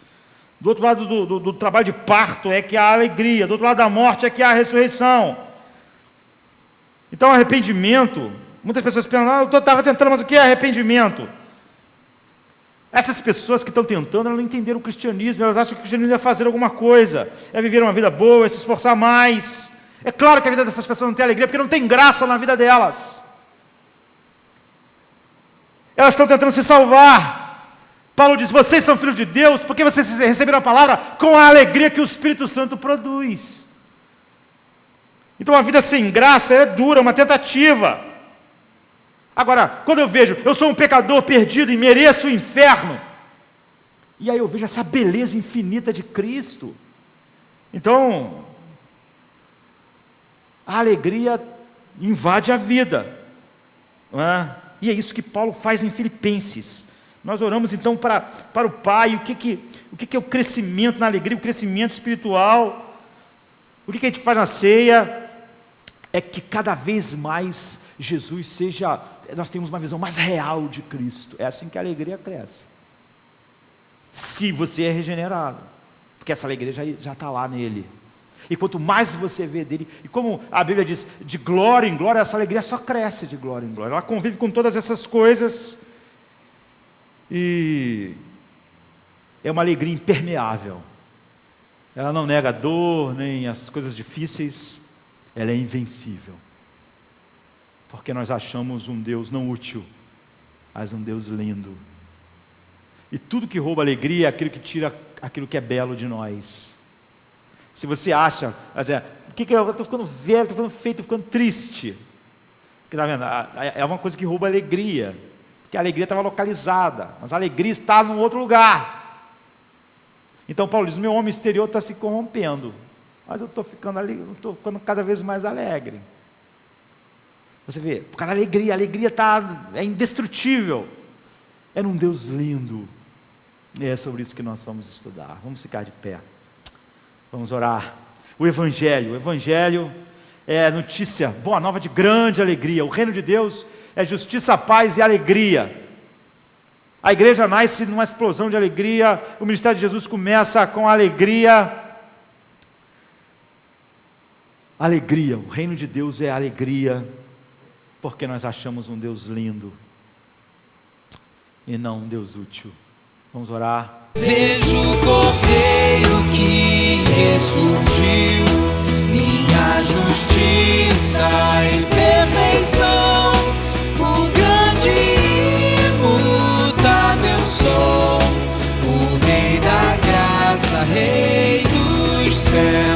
Do outro lado do trabalho de parto é que há alegria. Do outro lado da morte é que há a ressurreição. Então arrependimento, muitas pessoas pensam, eu estava tentando, mas o que é arrependimento? Essas pessoas que estão tentando, elas não entenderam o cristianismo, elas acham que o cristianismo é fazer alguma coisa, é viver uma vida boa, é se esforçar mais. É claro que a vida dessas pessoas não tem alegria, porque não tem graça na vida delas. Elas estão tentando se salvar. Paulo diz, vocês são filhos de Deus, porque vocês receberam a palavra com a alegria que o Espírito Santo produz. Então a vida sem graça é dura, é uma tentativa. Agora, quando eu vejo, eu sou um pecador perdido e mereço o inferno, e aí eu vejo essa beleza infinita de Cristo, então, a alegria invade a vida, não é? E é isso que Paulo faz em Filipenses. Nós oramos então para o Pai, o que é o crescimento na alegria, o crescimento espiritual, o que a gente faz na ceia, é que cada vez mais Jesus seja, nós temos uma visão mais real de Cristo. É assim que a alegria cresce. Se você é regenerado, porque essa alegria já está lá nele. E quanto mais você vê dele, e como a Bíblia diz, de glória em glória, essa alegria só cresce de glória em glória. Ela convive com todas essas coisas, e é uma alegria impermeável. Ela não nega a dor, nem as coisas difíceis, ela é invencível. Porque nós achamos um Deus não útil, mas um Deus lindo. E tudo que rouba alegria é aquilo que tira aquilo que é belo de nós. Se você acha, eu estou ficando velho, estou ficando feio, estou ficando triste. Está vendo? É uma coisa que rouba alegria. Porque a alegria estava localizada, mas a alegria está num outro lugar. Então Paulo diz, meu homem exterior está se corrompendo, mas eu estou ficando cada vez mais alegre. Você vê, por causa da alegria, a alegria é indestrutível. É num Deus lindo. E é sobre isso que nós vamos estudar. Vamos ficar de pé. Vamos orar. O Evangelho é notícia, boa nova de grande alegria. O reino de Deus é justiça, paz e alegria. A igreja nasce numa explosão de alegria. O ministério de Jesus começa com alegria. Alegria, o reino de Deus é alegria, porque nós achamos um Deus lindo e não um Deus útil. Vamos orar. Vejo o Cordeiro que ressurgiu, minha justiça e perfeição, o grande e imutável sou, o Rei da graça, Rei dos céus.